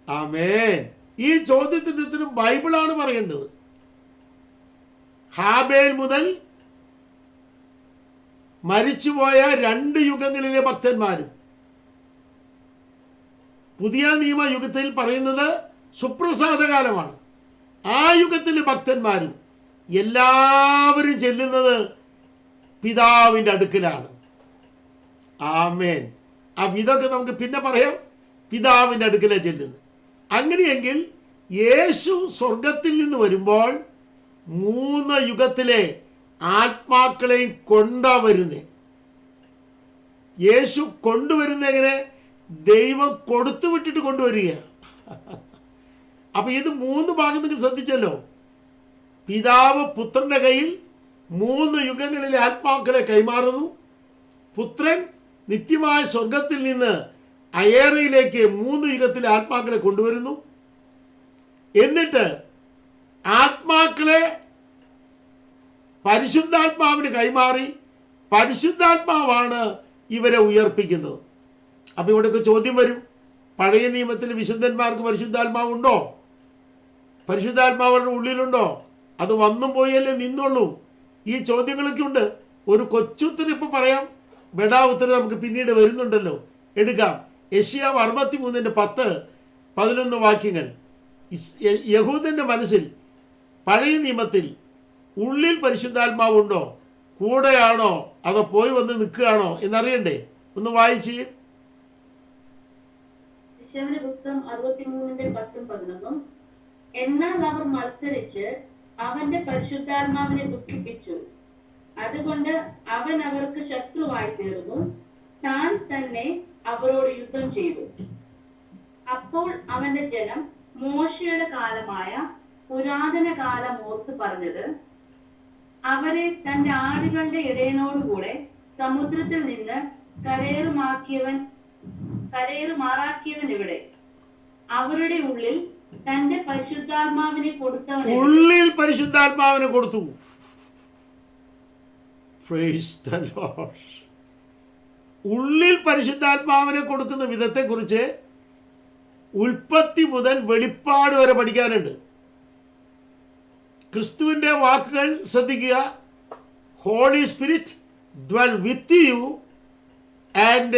ആമേൻ. ഈ ചോദ്യത്തിൻ്റെ ഉത്തരം ബൈബിളാണ് പറയേണ്ടത്. ഹാബേൽ മുതൽ മരിച്ചുപോയ 2 യുഗങ്ങളിലെ ഭക്തന്മാരും പുതിയ നിയമ യുഗത്തിൽ പറയുന്നത് സുപ്രസാദകാലമാണ്. ആ യുഗത്തിലെ ഭക്തന്മാരും എല്ലാവരും ചെല്ലുന്നത് പിതാവിൻ്റെ അടുക്കലാണ്. ആമേൻ. ഇതൊക്കെ നമുക്ക് പിന്നെ പറയാം. പിതാവിൻ്റെ അടുക്കലാണ് ചെല്ലുന്നത്. അങ്ങനെയെങ്കിൽ യേശു സ്വർഗത്തിൽ നിന്ന് വരുമ്പോൾ 3 യുഗത്തിലെ ആത്മാക്കളെയും കൊണ്ടാ വരുന്നേ. യേശു കൊണ്ടുവരുന്ന എങ്ങനെ? ദൈവം കൊടുത്തു വിട്ടിട്ട് കൊണ്ടുവരിക. അപ്പൊ ഇത് 3 ഭാഗം നിങ്ങൾ ശ്രദ്ധിച്ചല്ലോ. പിതാവ് പുത്രന്റെ കയ്യിൽ 3 യുഗങ്ങളിലെ ആത്മാക്കളെ കൈമാറുന്നു. പുത്രൻ നിത്യമായ സ്വർഗത്തിൽ നിന്ന് അയേറയിലേക്ക് 3 യുഗത്തിലെ ആത്മാക്കളെ കൊണ്ടുവരുന്നു. എന്നിട്ട് ആത്മാക്കളെ പരിശുദ്ധാത്മാവിന് കൈമാറി പരിശുദ്ധാത്മാവാണ് ഇവരെ ഉയർപ്പിക്കുന്നത്. അപ്പൊ ഇവിടെയൊക്കെ ചോദ്യം വരും, പഴയ നിയമത്തിൽ വിശുദ്ധന്മാർക്ക് പരിശുദ്ധാത്മാവുണ്ടോ? പരിശുദ്ധാത്മാവരുടെ ഉള്ളിലുണ്ടോ? അത് വന്നും പോയല്ലേ നിന്നുള്ളൂ? ഈ ചോദ്യങ്ങളൊക്കെ ഉണ്ട്. ഒരു കൊച്ചുത്തരം ഇപ്പൊ പറയാം. ബെഡാ ഉത്തരം നമുക്ക് പിന്നീട് വരുന്നുണ്ടല്ലോ, എടുക്കാം. യെശയ്യാവ് 63:10-11 വാക്യങ്ങൾ. യഹൂദന്റെ മനസ്സിൽ പഴയ നിയമത്തിൽ ഉള്ളിൽ പരിശുദ്ധാത്മാവുണ്ടോ, കൂടെയാണോ, അതോ പോയി വന്ന് നിൽക്കുകയാണോ എന്നറിയണ്ടേ? ഒന്ന് വായിച്ച്. പുസ്തകം 63:10-11. എന്നാൽ അവർ മത്സരിച്ച് അവന്റെ പരിശുദ്ധാത്മാവിനെ ദുഃഖിപ്പിച്ചു. അതുകൊണ്ട് അവൻ അവർക്ക് ശത്രുവായി തീർന്നു, താൻ തന്നെ അവരോട് യുദ്ധം ചെയ്തു. അപ്പോൾ അവന്റെ ജനം മോശയുടെ കാലമായ പുരാതന കാലം ഓർത്ത് പറഞ്ഞത്, അവരെ തന്റെ ആടുകളുടെ ഇടയനോടുകൂടെ സമുദ്രത്തിൽ നിന്ന് കരയേറുമാറാക്കിയവൻ എവിടെ? അവരുടെ ഉള്ളിൽ തന്റെ പരിശുദ്ധാത്മാവിനെ കൊടുത്തവൻ എവിടെ? ഉള്ളിൽ പരിശുദ്ധാത്മാവിനെ കൊടുത്തു. Praise the Lord. ഉള്ളിൽ പരിശുദ്ധാത്മാവിനെ കൊടുക്കുന്ന വിധത്തെക്കുറിച്ച് ഉൽപ്പത്തി മുതൽ വെളിപ്പാട് വരെ പഠിക്കാനുണ്ട്. ക്രിസ്തുവിൻ്റെ വാക്കുകൾ ശ്രദ്ധിക്കുക. Holy spirit dwell with you and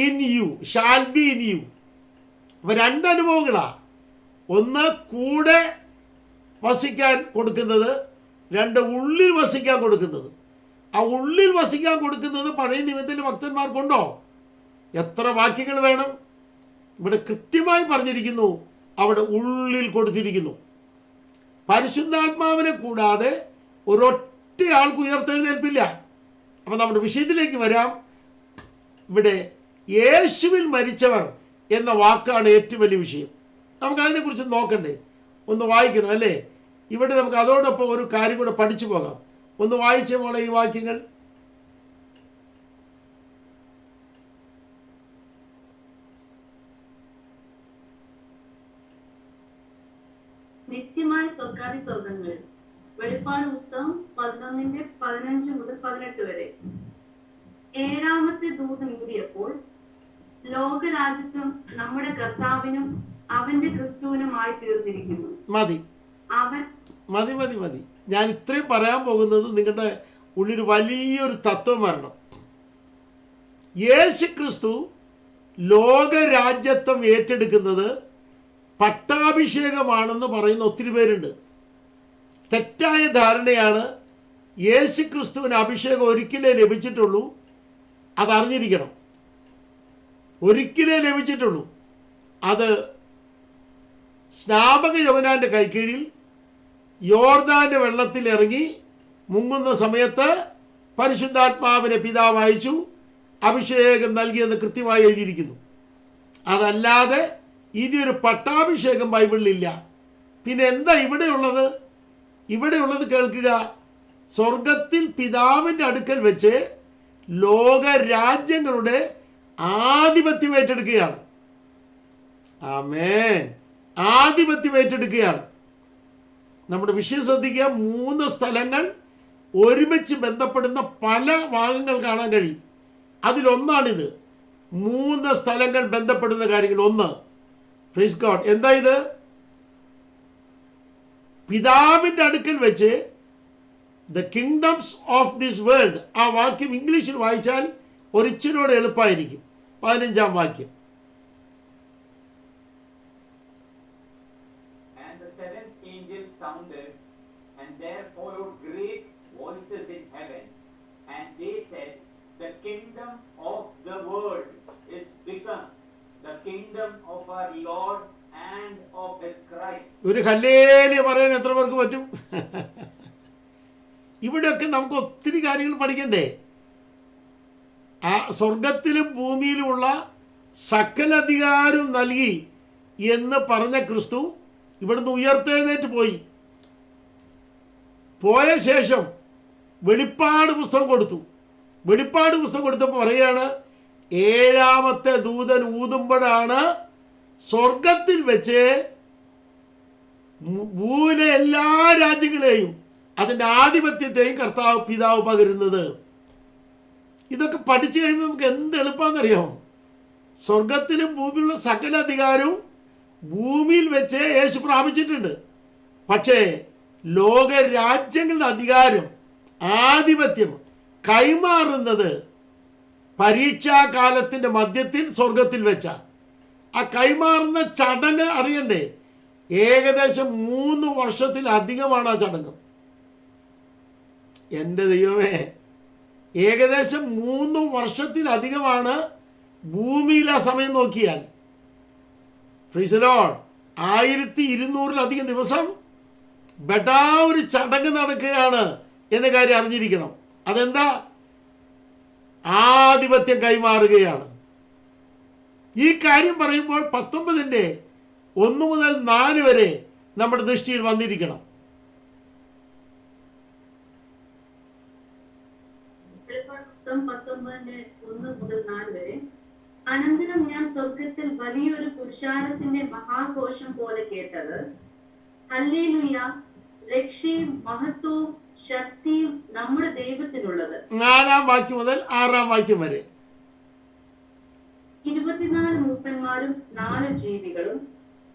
in you shall be in you. അപ്പോൾ രണ്ട് അനുഭവങ്ങളാണ്. ഒന്ന് കൂടെ വസിക്കാൻ കൊടുക്കുന്നത്, രണ്ട് ഉള്ളിൽ വസിക്കാൻ കൊടുക്കുന്നത്. ആ ഉള്ളിൽ വസിക്കാൻ കൊടുക്കുന്നത് പഴയ നിയമത്തിലെ ഭക്തന്മാർക്കുണ്ടോ? എത്ര വാക്യങ്ങൾ വേണം? ഇവിടെ കൃത്യമായി പറഞ്ഞിരിക്കുന്നു, അവിടെ ഉള്ളിൽ കൊടുത്തിരിക്കുന്നു. പരിശുദ്ധാത്മാവിനെ കൂടാതെ ഒരൊറ്റ ആൾക്ക് ഉയർത്തെഴുന്നേൽപ്പില്ല. അപ്പം നമ്മുടെ വിഷയത്തിലേക്ക് വരാം. ഇവിടെ യേശുവിൽ മരിച്ചവർ എന്ന വാക്കാണ് ഏറ്റവും വലിയ വിഷയം. നമുക്കതിനെക്കുറിച്ച് നോക്കണ്ടേ? ഒന്ന് വായിക്കണം അല്ലേ? ഇവിടെ നമുക്ക് അതോടൊപ്പം ഒരു കാര്യം കൂടെ പഠിച്ചു പോകാം. ഒന്ന് വായിച്ചേ മോളെ ഈ വാക്യങ്ങൾ. നിത്യമായ സ്വർഗാദി സ്വർഗങ്ങൾ. വെളിപ്പാട് പുസ്തകം 11:15-18 വരെ. ഏഴാമത്തെ ദൂതൻ ഊതിയപ്പോൾ ലോകരാജ്യത്വം നമ്മുടെ കർത്താവിനും അവന്റെ ക്രിസ്തുവിനുമായി തീർന്നിരിക്കുന്നു. മതി അവൻ മതി മതി മതി ഞാൻ ഇത്രയും പറയാൻ പോകുന്നത് നിങ്ങളുടെ ഉള്ളിൽ വലിയൊരു തത്വം വരണം. യേശു ക്രിസ്തു ലോകരാജ്യത്വം ഏറ്റെടുക്കുന്നത് പട്ടാഭിഷേകമാണെന്ന് പറയുന്ന ഒത്തിരി പേരുണ്ട്. തെറ്റായ ധാരണയാണ്. യേശു ക്രിസ്തുവിന് അഭിഷേകം ഒരിക്കലേ ലഭിച്ചിട്ടുള്ളൂ. അതറിഞ്ഞിരിക്കണം. ഒരിക്കലേ ലഭിച്ചിട്ടുള്ളൂ. അത് സ്നാപക യോഹന്നാന്റെ കൈക്കീഴിൽ യോർദാന്റെ വെള്ളത്തിൽ ഇറങ്ങി മുങ്ങുന്ന സമയത്ത് പരിശുദ്ധാത്മാവിനെ പിതാവ് അയച്ചു, അഭിഷേകം നൽകിയെന്ന് കൃത്യമായി എഴുതിയിരിക്കുന്നു. അതല്ലാതെ ഇനിയൊരു പട്ടാഭിഷേകം ബൈബിളിലില്ല. പിന്നെ എന്താ ഇവിടെയുള്ളത്? ഇവിടെയുള്ളത് കേൾക്കുക. സ്വർഗത്തിൽ പിതാവിൻ്റെ അടുക്കൽ വെച്ച് ലോകരാജ്യങ്ങളുടെ ആധിപത്യം ഏറ്റെടുക്കുകയാണ്. ആമേൻ. ആധിപത്യം ഏറ്റെടുക്കുകയാണ്. നമ്മുടെ വിഷയം ശ്രദ്ധിക്കുക. 3 സ്ഥലങ്ങൾ ഒരുമിച്ച് ബന്ധപ്പെടുന്ന പല ഭാഗങ്ങൾ കാണാൻ കഴിയും. അതിലൊന്നാണിത്. 3 സ്ഥലങ്ങൾ ബന്ധപ്പെടുന്ന കാര്യങ്ങൾ. ഒന്ന്, പ്രൈസ് ഗോഡ്, എന്താ ഇത്? പിതാവിൻ്റെ അടുക്കൽ വെച്ച് the kingdoms of this world. ആ വാക്യം ഇംഗ്ലീഷിൽ വായിച്ചാൽ ഒരിച്ചിനോട് എളുപ്പമായിരിക്കും. 15-ാം വാക്യം. And the seventh angel sounded, and there followed great voices in heaven, and they said, the kingdom of the world is become the kingdom of our Lord and of his Christ. ഒരു hallelujah പറയാൻ എത്ര പേർക്ക് പറ്റും? ഇവിടെയൊക്കെ നമുക്ക് ഒത്തിരി കാര്യങ്ങൾ പഠിക്കണ്ടേ? ആ സ്വർഗത്തിലും ഭൂമിയിലുമുള്ള സകല അധികാരവും നൽകി എന്ന് പറഞ്ഞ ക്രിസ്തു ഇവിടുന്ന് ഉയർത്തെഴുന്നേറ്റ് പോയ ശേഷം വെളിപ്പാട് പുസ്തകം കൊടുത്തു. വെളിപ്പാട് പുസ്തകം കൊടുത്തപ്പോൾ പറയുകയാണ്, 7ാമത്തെ ദൂതൻ ഊതുമ്പോഴാണ് സ്വർഗത്തിൽ വെച്ച് ഭൂമിയിലെ എല്ലാ രാജ്യങ്ങളെയും അതിൻ്റെ ആധിപത്യത്തെയും കർത്താവ് പിതാവ് പകരുന്നത്. ഇതൊക്കെ പഠിച്ചു കഴിയുമ്പോൾ നമുക്ക് എന്ത് എളുപ്പമാണെന്നറിയാമോ? സ്വർഗത്തിലും ഭൂമിയിലുള്ള സകല അധികാരവും ഭൂമിയിൽ വെച്ച് യേശു പ്രാപിച്ചിട്ടുണ്ട്. പക്ഷേ ലോകരാജ്യങ്ങളുടെ അധികാരം, ആധിപത്യം കൈമാറുന്നത് പരീക്ഷാകാലത്തിൻ്റെ മധ്യത്തിൽ സ്വർഗത്തിൽ വെച്ച ആ കൈമാറുന്ന ചടങ്ങ് അറിയണ്ടേ? ഏകദേശം 3 വർഷത്തിലധികമാണ് ആ ചടങ്ങ്. എൻ്റെ ദൈവമേ, ഏകദേശം 3 വർഷത്തിലധികമാണ് ഭൂമിയിൽ ആ സമയം നോക്കിയാൽ. Praise the Lord. 1200-ലധികം ദിവസം ബെടാ ഒരു ചടങ്ങ് നടക്കുകയാണ് എന്ന കാര്യം അറിഞ്ഞിരിക്കണം. അതെന്താ? ആധിപത്യം കൈമാറുകയാണ്. ഈ കാര്യം പറയുമ്പോൾ 19-ന്റെ 1 മുതൽ 4 വരെ നമ്മുടെ ദൃഷ്ടിയിൽ വന്നിരിക്കണം. വെളിപ്പാട് പുസ്തകം 19:1-4 വരെ. അനന്തരം ഞാൻ സ്വർഗത്തിൽ വലിയൊരു പുരുഷാരത്തിന്റെ മഹാഘോഷം പോലെ കേട്ടത്, ഹല്ലേലൂയ, രക്ഷയും മഹത്വവും ശക്തിയും നമ്മുടെ ദൈവത്തിനുള്ളത്. 4-ാം വാക്യം മുതൽ 6-ാം വാക്യം വരെ. 24 മൂപ്പന്മാരും 4 ജീവികളും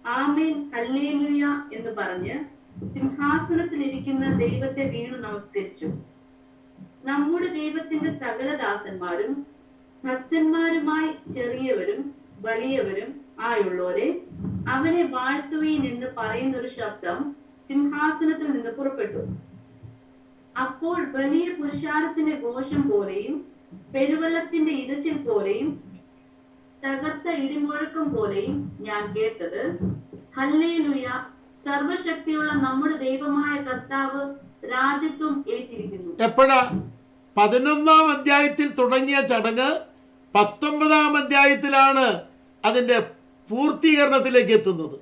ആമേൻ ഹല്ലേലൂയ എന്ന് പറഞ്ഞ് സിംഹാസനത്തിൽ ഇരിക്കുന്ന ദൈവത്തെ വീണു നമസ്കരിച്ചു. നമ്മുടെ ദൈവത്തിന്റെ സകല ദാസന്മാരും ഭക്തന്മാരുമായി ചെറിയവരും വലിയവരും ആയുള്ളവരെ അവനെ വാഴ്ത്തുവീൻ എന്ന് പറയുന്ന ഒരു ശബ്ദം സിംഹാസനത്തിൽ നിന്ന് പുറപ്പെട്ടു. അപ്പോൾ വലിയ പുരുഷാരത്തിന്റെ ഘോഷം പോലെയും പെരുവെള്ളത്തിന്റെ ഇരച്ചിൽ പോലെയും തകർത്ത ഇടിമുഴക്കം പോലെയും ഞാൻ കേട്ടത്, ഹല്ലേലൂയ, സർവശക്തിയുള്ള നമ്മുടെ ദൈവമായ കർത്താവ് രാജ്യത്വം ഏറ്റിരിക്കുന്നു. എപ്പോഴാ? 11-ാം അധ്യായത്തിൽ തുടങ്ങിയ ചടങ്ങ് 19-ാം അധ്യായത്തിലാണ് അതിൻ്റെ പൂർത്തീകരണത്തിലേക്ക് എത്തുന്നത്.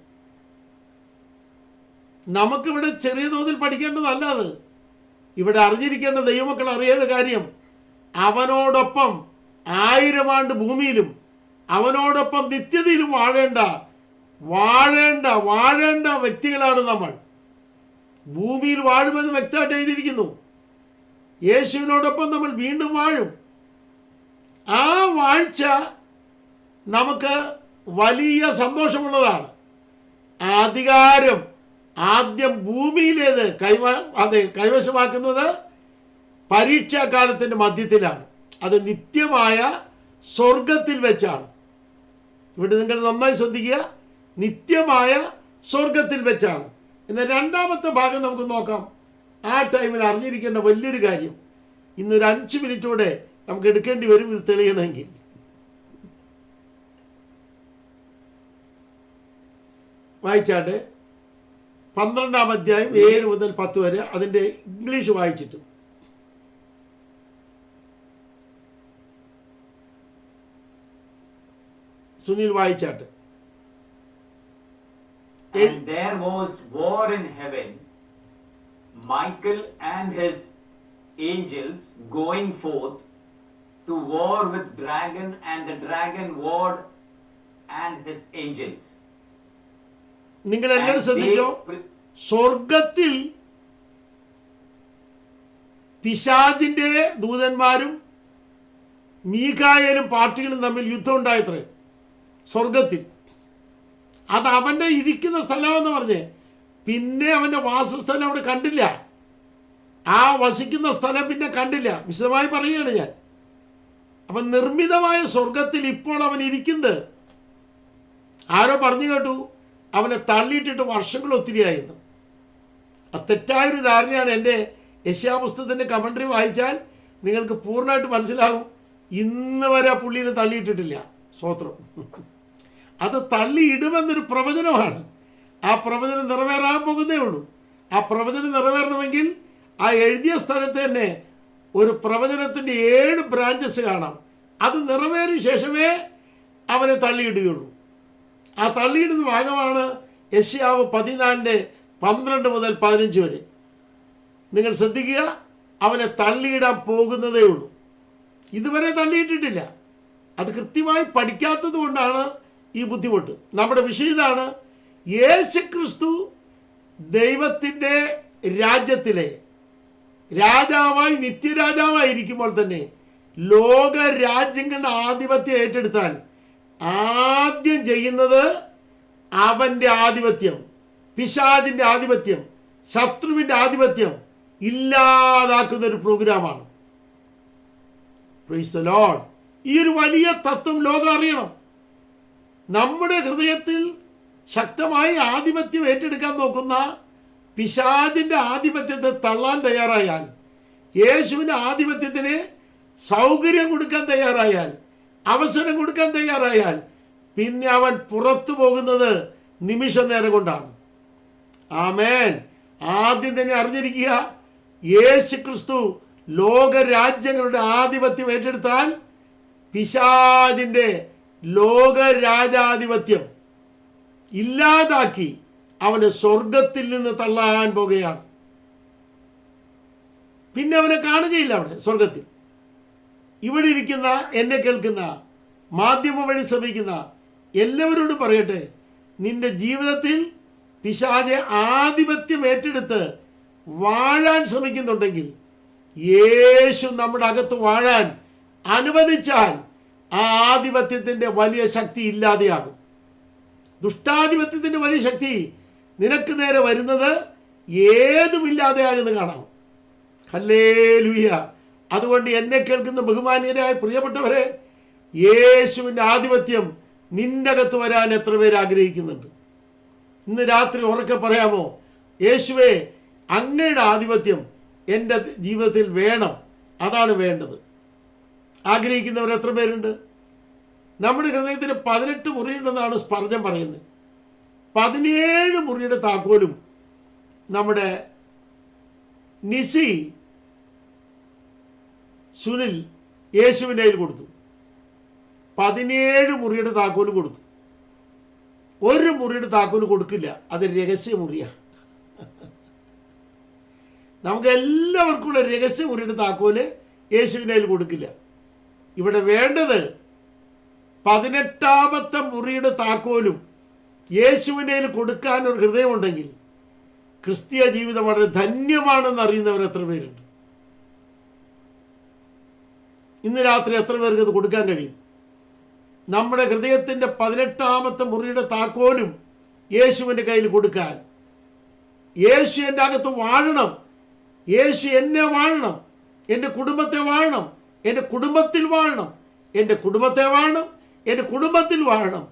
നമുക്കിവിടെ ചെറിയ തോതിൽ പഠിക്കേണ്ടതല്ല അത്. ഇവിടെ അറിഞ്ഞിരിക്കേണ്ട ദൈവമക്കൾ അറിയേണ്ട കാര്യം, അവനോടൊപ്പം 1000 ആണ്ട് ഭൂമിയിലും അവനോടൊപ്പം നിത്യതയിലും വാഴേണ്ട വ്യക്തികളാണ് നമ്മൾ. ഭൂമിയിൽ വാഴുമെന്ന് വ്യക്തമായിട്ട് എഴുതിയിരിക്കുന്നു. യേശുവിനോടൊപ്പം നമ്മൾ വീണ്ടും വാഴും. ആ വാഴ്ച നമുക്ക് വലിയ സന്തോഷമുള്ളതാണ്. അധികാരം ആദ്യം ഭൂമിയിലേത് കൈവശമാക്കുന്നത് പരീക്ഷാകാലത്തിൻ്റെ മധ്യത്തിലാണ്. അത് നിത്യമായ സ്വർഗത്തിൽ വെച്ചാണ്. ഇവിടെ നിങ്ങൾ നന്നായി ശ്രദ്ധിക്കുക, നിത്യമായ സ്വർഗത്തിൽ വെച്ചാണ്. എന്നാൽ 2-ാമത്തെ ഭാഗം നമുക്ക് നോക്കാം. ആ ടൈമിൽ അറിഞ്ഞിരിക്കേണ്ട വലിയൊരു കാര്യം, ഇന്നൊരു 5 മിനിറ്റോടെ നമുക്ക് എടുക്കേണ്ടി വരും ഇത് തെളിയണമെങ്കിൽ. വായിച്ചാട്ടെ, 12-ാം അധ്യായം 7 മുതൽ 10 വരെ. അതിൻ്റെ ഇംഗ്ലീഷ് വായിച്ചിട്ട്. Sunil വായിച്ചാട്ടെ. And there was war in heaven, Michael and his angels going forth to war with dragon, and the dragon warred and his angels. നിങ്ങൾ എങ്ങനെ ശ്രദ്ധിച്ചോ? സ്വർഗത്തിൽ പിശാചിന്റെ ദൂതന്മാരും മീഖായേലും പാർട്ടികളും തമ്മിൽ യുദ്ധം ഉണ്ടായത്രേ സ്വർഗത്തിൽ. അത് അവൻ്റെ ഇരിക്കുന്ന സ്ഥലമെന്ന് പറഞ്ഞ് പിന്നെ അവൻ്റെ വാസസ്ഥലം അവിടെ കണ്ടില്ല. ആ വസിക്കുന്ന സ്ഥലം പിന്നെ കണ്ടില്ല. വിശദമായി പറയുകയാണ് ഞാൻ. അപ്പം നിർമ്മിതമായ സ്വർഗത്തിൽ ഇപ്പോൾ അവൻ ഇരിക്കുന്നുണ്ട്. ആരോ പറഞ്ഞു കേട്ടു അവനെ തള്ളിയിട്ടിട്ട് വർഷങ്ങൾ ഒത്തിരിയായിരുന്നു. അത് തെറ്റായൊരു ധാരണയാണ്. എൻ്റെ യെശയ്യാ പുസ്തകത്തിൻ്റെ കമൻട്രി വായിച്ചാൽ നിങ്ങൾക്ക് പൂർണ്ണമായിട്ട് മനസ്സിലാകും. ഇന്ന് വരെ ആ പുള്ളിനെ തള്ളിയിട്ടിട്ടില്ല. സ്തോത്രം. അത് തള്ളിയിടുമെന്നൊരു പ്രവചനമാണ്. ആ പ്രവചനം നിറവേറാൻ പോകുന്നേ ഉള്ളൂ. ആ പ്രവചനം നിറവേറണമെങ്കിൽ ആ എഴുതിയ സ്ഥലത്ത് തന്നെ ഒരു പ്രവചനത്തിൻ്റെ 7 ബ്രാഞ്ചസ് കാണാം. അത് നിറവേറിയ ശേഷമേ അവനെ തള്ളിയിടുകയുള്ളൂ. ആ തള്ളിയിടുന്ന ഭാഗമാണ് യെശയ്യാവ് 14:12 മുതൽ 15 വരെ. നിങ്ങൾ ശ്രദ്ധിക്കുക, അവനെ തള്ളിയിടാൻ പോകുന്നതേ ഉള്ളൂ. ഇതുവരെ തള്ളിയിട്ടിട്ടില്ല. അത് കൃത്യമായി പഠിക്കാത്തത് കൊണ്ടാണ് ഈ ബുദ്ധിമുട്ട്. നമ്മുടെ വിഷയം ഇതാണ്, യേശുക്രിസ്തു ദൈവത്തിൻ്റെ രാജ്യത്തിലെ രാജാവായി നിത്യരാജാവായിരിക്കുമ്പോൾ തന്നെ ലോക രാജ്യങ്ങളുടെ ആധിപത്യം ഏറ്റെടുത്താൽ ആദ്യം ചെയ്യുന്നത് അവൻ്റെ ആധിപത്യം, പിശാചിൻ്റെ ആധിപത്യം, ശത്രുവിൻ്റെ ആധിപത്യം ഇല്ലാതാക്കുന്ന ഒരു പ്രോഗ്രാമാണ്. Praise the Lord. ഈ ഒരു വലിയ തത്വം ലോകം അറിയണം. നമ്മുടെ ഹൃദയത്തിൽ ശക്തമായി ആധിപത്യം ഏറ്റെടുക്കാൻ നോക്കുന്ന പിശാചിൻ്റെ ആധിപത്യത്തെ തള്ളാൻ തയ്യാറായാൽ, യേശുവിൻ്റെ ആധിപത്യത്തിന് സൗകര്യം കൊടുക്കാൻ തയ്യാറായാൽ, അവസരം കൊടുക്കാൻ തയ്യാറായാൽ, പിന്നെ അവൻ പുറത്തു പോകുന്നത് നിമിഷ നേരം കൊണ്ടാണ്. ആമേൻ. ആദ്യം തന്നെ അറിഞ്ഞിരിക്കുക, യേശു ക്രിസ്തു ലോകരാജ്യങ്ങളുടെ ആധിപത്യം ഏറ്റെടുത്താൽ പിശാചിൻ്റെ ലോകരാജാധിപത്യം ഇല്ലാതാക്കി അവനെ സ്വർഗത്തിൽ നിന്ന് തള്ളാൻ പോകുകയാണ്. പിന്നെ അവനെ കാണുകയില്ല അവിടെ സ്വർഗത്തിൽ. ഇവിടെ ഇരിക്കുന്ന, എന്നെ കേൾക്കുന്ന, മാധ്യമം വഴി ശ്രമിക്കുന്ന എല്ലാവരോടും പറയട്ടെ, നിന്റെ ജീവിതത്തിൽ പിശാചെ ആധിപത്യം ഏറ്റെടുത്ത് വാഴാൻ ശ്രമിക്കുന്നുണ്ടെങ്കിൽ യേശു നമ്മുടെ അകത്ത് വാഴാൻ അനുവദിച്ചാൽ ആ ആധിപത്യത്തിൻ്റെ വലിയ ശക്തി ഇല്ലാതെയാകും. ദുഷ്ടാധിപത്യത്തിൻ്റെ വലിയ ശക്തി നിനക്ക് നേരെ വരുന്നത് ഏതുമില്ലാതെയാകുന്നത് കാണാം. ഹല്ലേലൂയ. അതുകൊണ്ട് എന്നെ കേൾക്കുന്ന ബഹുമാനീയരായ പ്രിയപ്പെട്ടവരെ, യേശുവിൻ്റെ ആധിപത്യം നിന്റെ അകത്ത് വരാൻ എത്ര പേര് ആഗ്രഹിക്കുന്നുണ്ട്? ഇന്ന് രാത്രി ഉറക്കെ പറയാമോ, യേശുവേ, അങ്ങയുടെ ആധിപത്യം എൻ്റെ ജീവിതത്തിൽ വേണം, അതാണ് വേണ്ടത്. ആഗ്രഹിക്കുന്നവർ എത്ര പേരുണ്ട്? നമ്മുടെ ഹൃദയത്തിന് 18 മുറിയുണ്ടെന്നാണ് സ്പർജൻ പറയുന്നത്. 17 മുറിയുടെ താക്കോലും നമ്മുടെ നിസി സുനിൽ യേശുവിൻ്റെ കയ്യിൽ കൊടുത്തു. 17 മുറിയുടെ താക്കോലും കൊടുത്തു. ഒരു മുറിയുടെ താക്കോല് കൊടുക്കില്ല, അത് രഹസ്യ മുറിയാണ്. നമുക്ക് എല്ലാവർക്കുള്ള രഹസ്യ മുറിയുടെ താക്കോല് യേശുവിൻ്റെ കയ്യിൽ കൊടുക്കില്ല. ഇവിടെ വേണ്ടത് 18ാമത്തെ മുറിയുടെ താക്കോലും യേശുവിൻ്റെ കയ്യിൽ കൊടുക്കാൻ ഒരു ഹൃദയമുണ്ടെങ്കിൽ ക്രിസ്തീയ ജീവിതം വളരെ ധന്യമാണെന്ന് അറിയുന്നവർ എത്ര പേരുണ്ട്? ഇന്ന് രാത്രി എത്ര പേർക്ക് അത് കൊടുക്കാൻ കഴിയും? നമ്മുടെ ഹൃദയത്തിൻ്റെ 18ാമത്തെ മുറിയുടെ താക്കോലും യേശുവിൻ്റെ കയ്യിൽ കൊടുക്കാൻ. യേശു എൻ്റെ അകത്ത് വാഴണം, യേശു എന്നെ വാഴണം, എൻ്റെ കുടുംബത്തെ വാഴണം, എൻ്റെ കുടുംബത്തിൽ വാഴണം, എൻ്റെ കുടുംബത്തെ വാഴണം, എൻ്റെ കുടുംബത്തിൽ വാഴണം,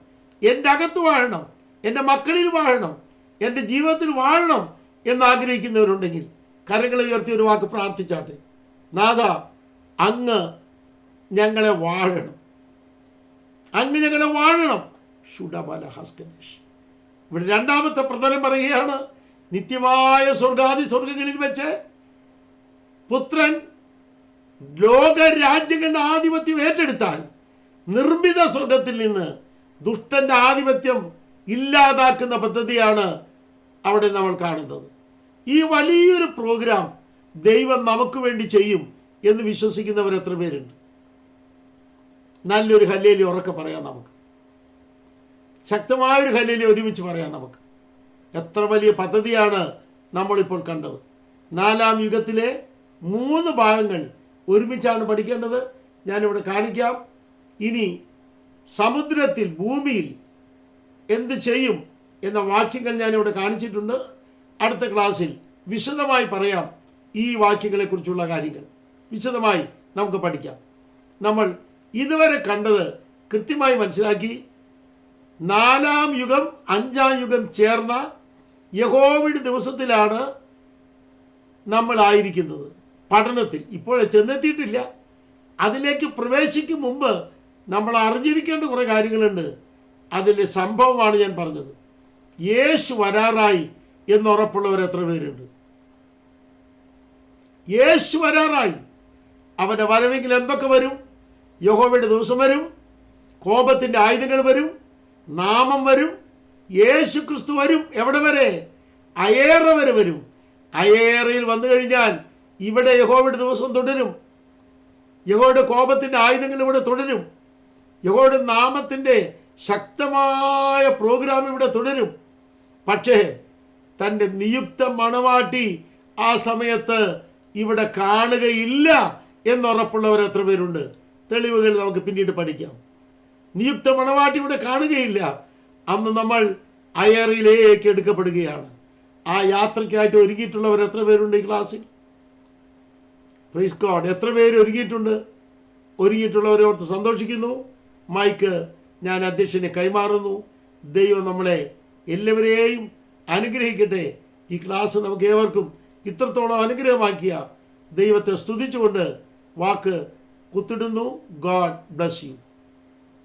എൻ്റെ അകത്ത് വാഴണം, എൻ്റെ മക്കളിൽ വാഴണം, എൻ്റെ ജീവിതത്തിൽ വാഴണം എന്നാഗ്രഹിക്കുന്നവരുണ്ടെങ്കിൽ കരങ്ങളെ ഉയർത്തി ഒരു വാക്ക് പ്രാർത്ഥിച്ചാട്ടെ. നാഥ, അങ്ങ് ഞങ്ങളെ വാഴണം, അങ്ങ് ഞങ്ങളെ വാഴണം. ഷുഡബല ഹസ്കനേഷ്. ഇവിടെ രണ്ടാമത്തെ പ്രതലം പറയുകയാണ്, നിത്യമായ സ്വർഗാദി സ്വർഗങ്ങളിൽ വെച്ച് പുത്രൻ ലോകരാജ്യങ്ങളുടെ ആധിപത്യം ഏറ്റെടുത്താൽ നിർമ്മിത സ്വർഗത്തിൽ നിന്ന് ദുഷ്ടന്റെ ആധിപത്യം ഇല്ലാതാക്കുന്ന പദ്ധതിയാണ് അവിടെ നമ്മൾ കാണുന്നത്. ഈ വലിയൊരു പ്രോഗ്രാം ദൈവം നമുക്ക് വേണ്ടി ചെയ്യും എന്ന് വിശ്വസിക്കുന്നവർ എത്ര പേരുണ്ട്? നല്ലൊരു ഹല്ലേലൂയ ഉറക്കെ പറയാം. നമുക്ക് ശക്തമായൊരു ഹല്ലേലൂയ ഒരുമിച്ച് പറയാം. നമുക്ക് എത്ര വലിയ പദ്ധതിയാണ് നമ്മളിപ്പോൾ കണ്ടത്. 4-ാം യുഗത്തിലെ 3 ഭാഗങ്ങൾ ഒരുമിച്ചാണ് പഠിക്കേണ്ടത്. ഞാനിവിടെ കാണിക്കാം. ഇനി സമുദ്രത്തിൽ, ഭൂമിയിൽ എന്ത് ചെയ്യും എന്ന വാക്യങ്ങൾ ഞാനിവിടെ കാണിച്ചിട്ടുണ്ട്. അടുത്ത ക്ലാസ്സിൽ വിശദമായി പറയാം. ഈ വാക്യങ്ങളെക്കുറിച്ചുള്ള കാര്യങ്ങൾ വിശദമായി നമുക്ക് പഠിക്കാം. നമ്മൾ ഇതുവരെ കണ്ടത് കൃത്യമായി മനസ്സിലാക്കി. 4-ാം യുഗം 5-ാം യുഗം ചേർന്ന യഹോവയുടെ ദിവസത്തിലാണ് നമ്മളായിരിക്കുന്നത്. പഠനത്തിൽ ഇപ്പോൾ ചെന്നെത്തിയിട്ടില്ല. അതിലേക്ക് പ്രവേശിക്കും മുമ്പ് നമ്മൾ അറിഞ്ഞിരിക്കേണ്ട കുറേ കാര്യങ്ങളുണ്ട്. അതിൻ്റെ സംഭവമാണ് ഞാൻ പറഞ്ഞത്. യേശു വരാറായി എന്നുറപ്പുള്ളവർ എത്ര പേരുണ്ട്? യേശു വരാറായി. അവൻ്റെ വരവെങ്കിൽ എന്തൊക്കെ വരും? യഹോവയുടെ ദിവസം വരും, കോപത്തിൻ്റെ ആയുധങ്ങൾ വരും, നാമം വരും, യേശു ക്രിസ്തു വരും. എവിടെ വരെ? അയേറ വരെ വരും. അയേറയിൽ വന്നു കഴിഞ്ഞാൽ ഇവിടെ യഹോവയുടെ ദിവസം തുടരും. യഹോവയുടെ കോപത്തിൻ്റെ ആയുധങ്ങൾ ഇവിടെ തുടരും. യഹോവയുടെ നാമത്തിൻ്റെ ശക്തമായ പ്രോഗ്രാം ഇവിടെ തുടരും. പക്ഷേ തൻ്റെ നിയുക്ത മണവാട്ടി ആ സമയത്ത് ഇവിടെ കാണുകയില്ല എന്നുറപ്പുള്ളവർ എത്ര പേരുണ്ട്? തെളിവുകൾ നമുക്ക് പിന്നീട് പഠിക്കാം. നിയുക്ത മണവാട്ടി ഇവിടെ കാണുകയില്ല. അന്ന് നമ്മൾ അയറിലേക്ക് എടുക്കപ്പെടുകയാണ്. ആ യാത്രയ്ക്കായിട്ട് ഒരുങ്ങിയിട്ടുള്ളവർ എത്ര പേരുണ്ട് ഈ ക്ലാസ്സിൽ? Praise God. എത്ര പേര് ഒരുങ്ങിയിട്ടുണ്ട്? ഒരുങ്ങിയിട്ടുള്ളവരെ ഓർത്ത് സന്തോഷിക്കുന്നു. മൈക്ക് ഞാൻ അധ്യക്ഷനെ കൈമാറുന്നു. ദൈവം നമ്മളെ എല്ലാവരെയും അനുഗ്രഹിക്കട്ടെ. ഈ ക്ലാസ് നമുക്ക് ഏവർക്കും ഇത്രത്തോളം അനുഗ്രഹമാക്കിയ ദൈവത്തെ സ്തുതിച്ചുകൊണ്ട് വാക്ക് കുത്തിടുന്നു. God bless U.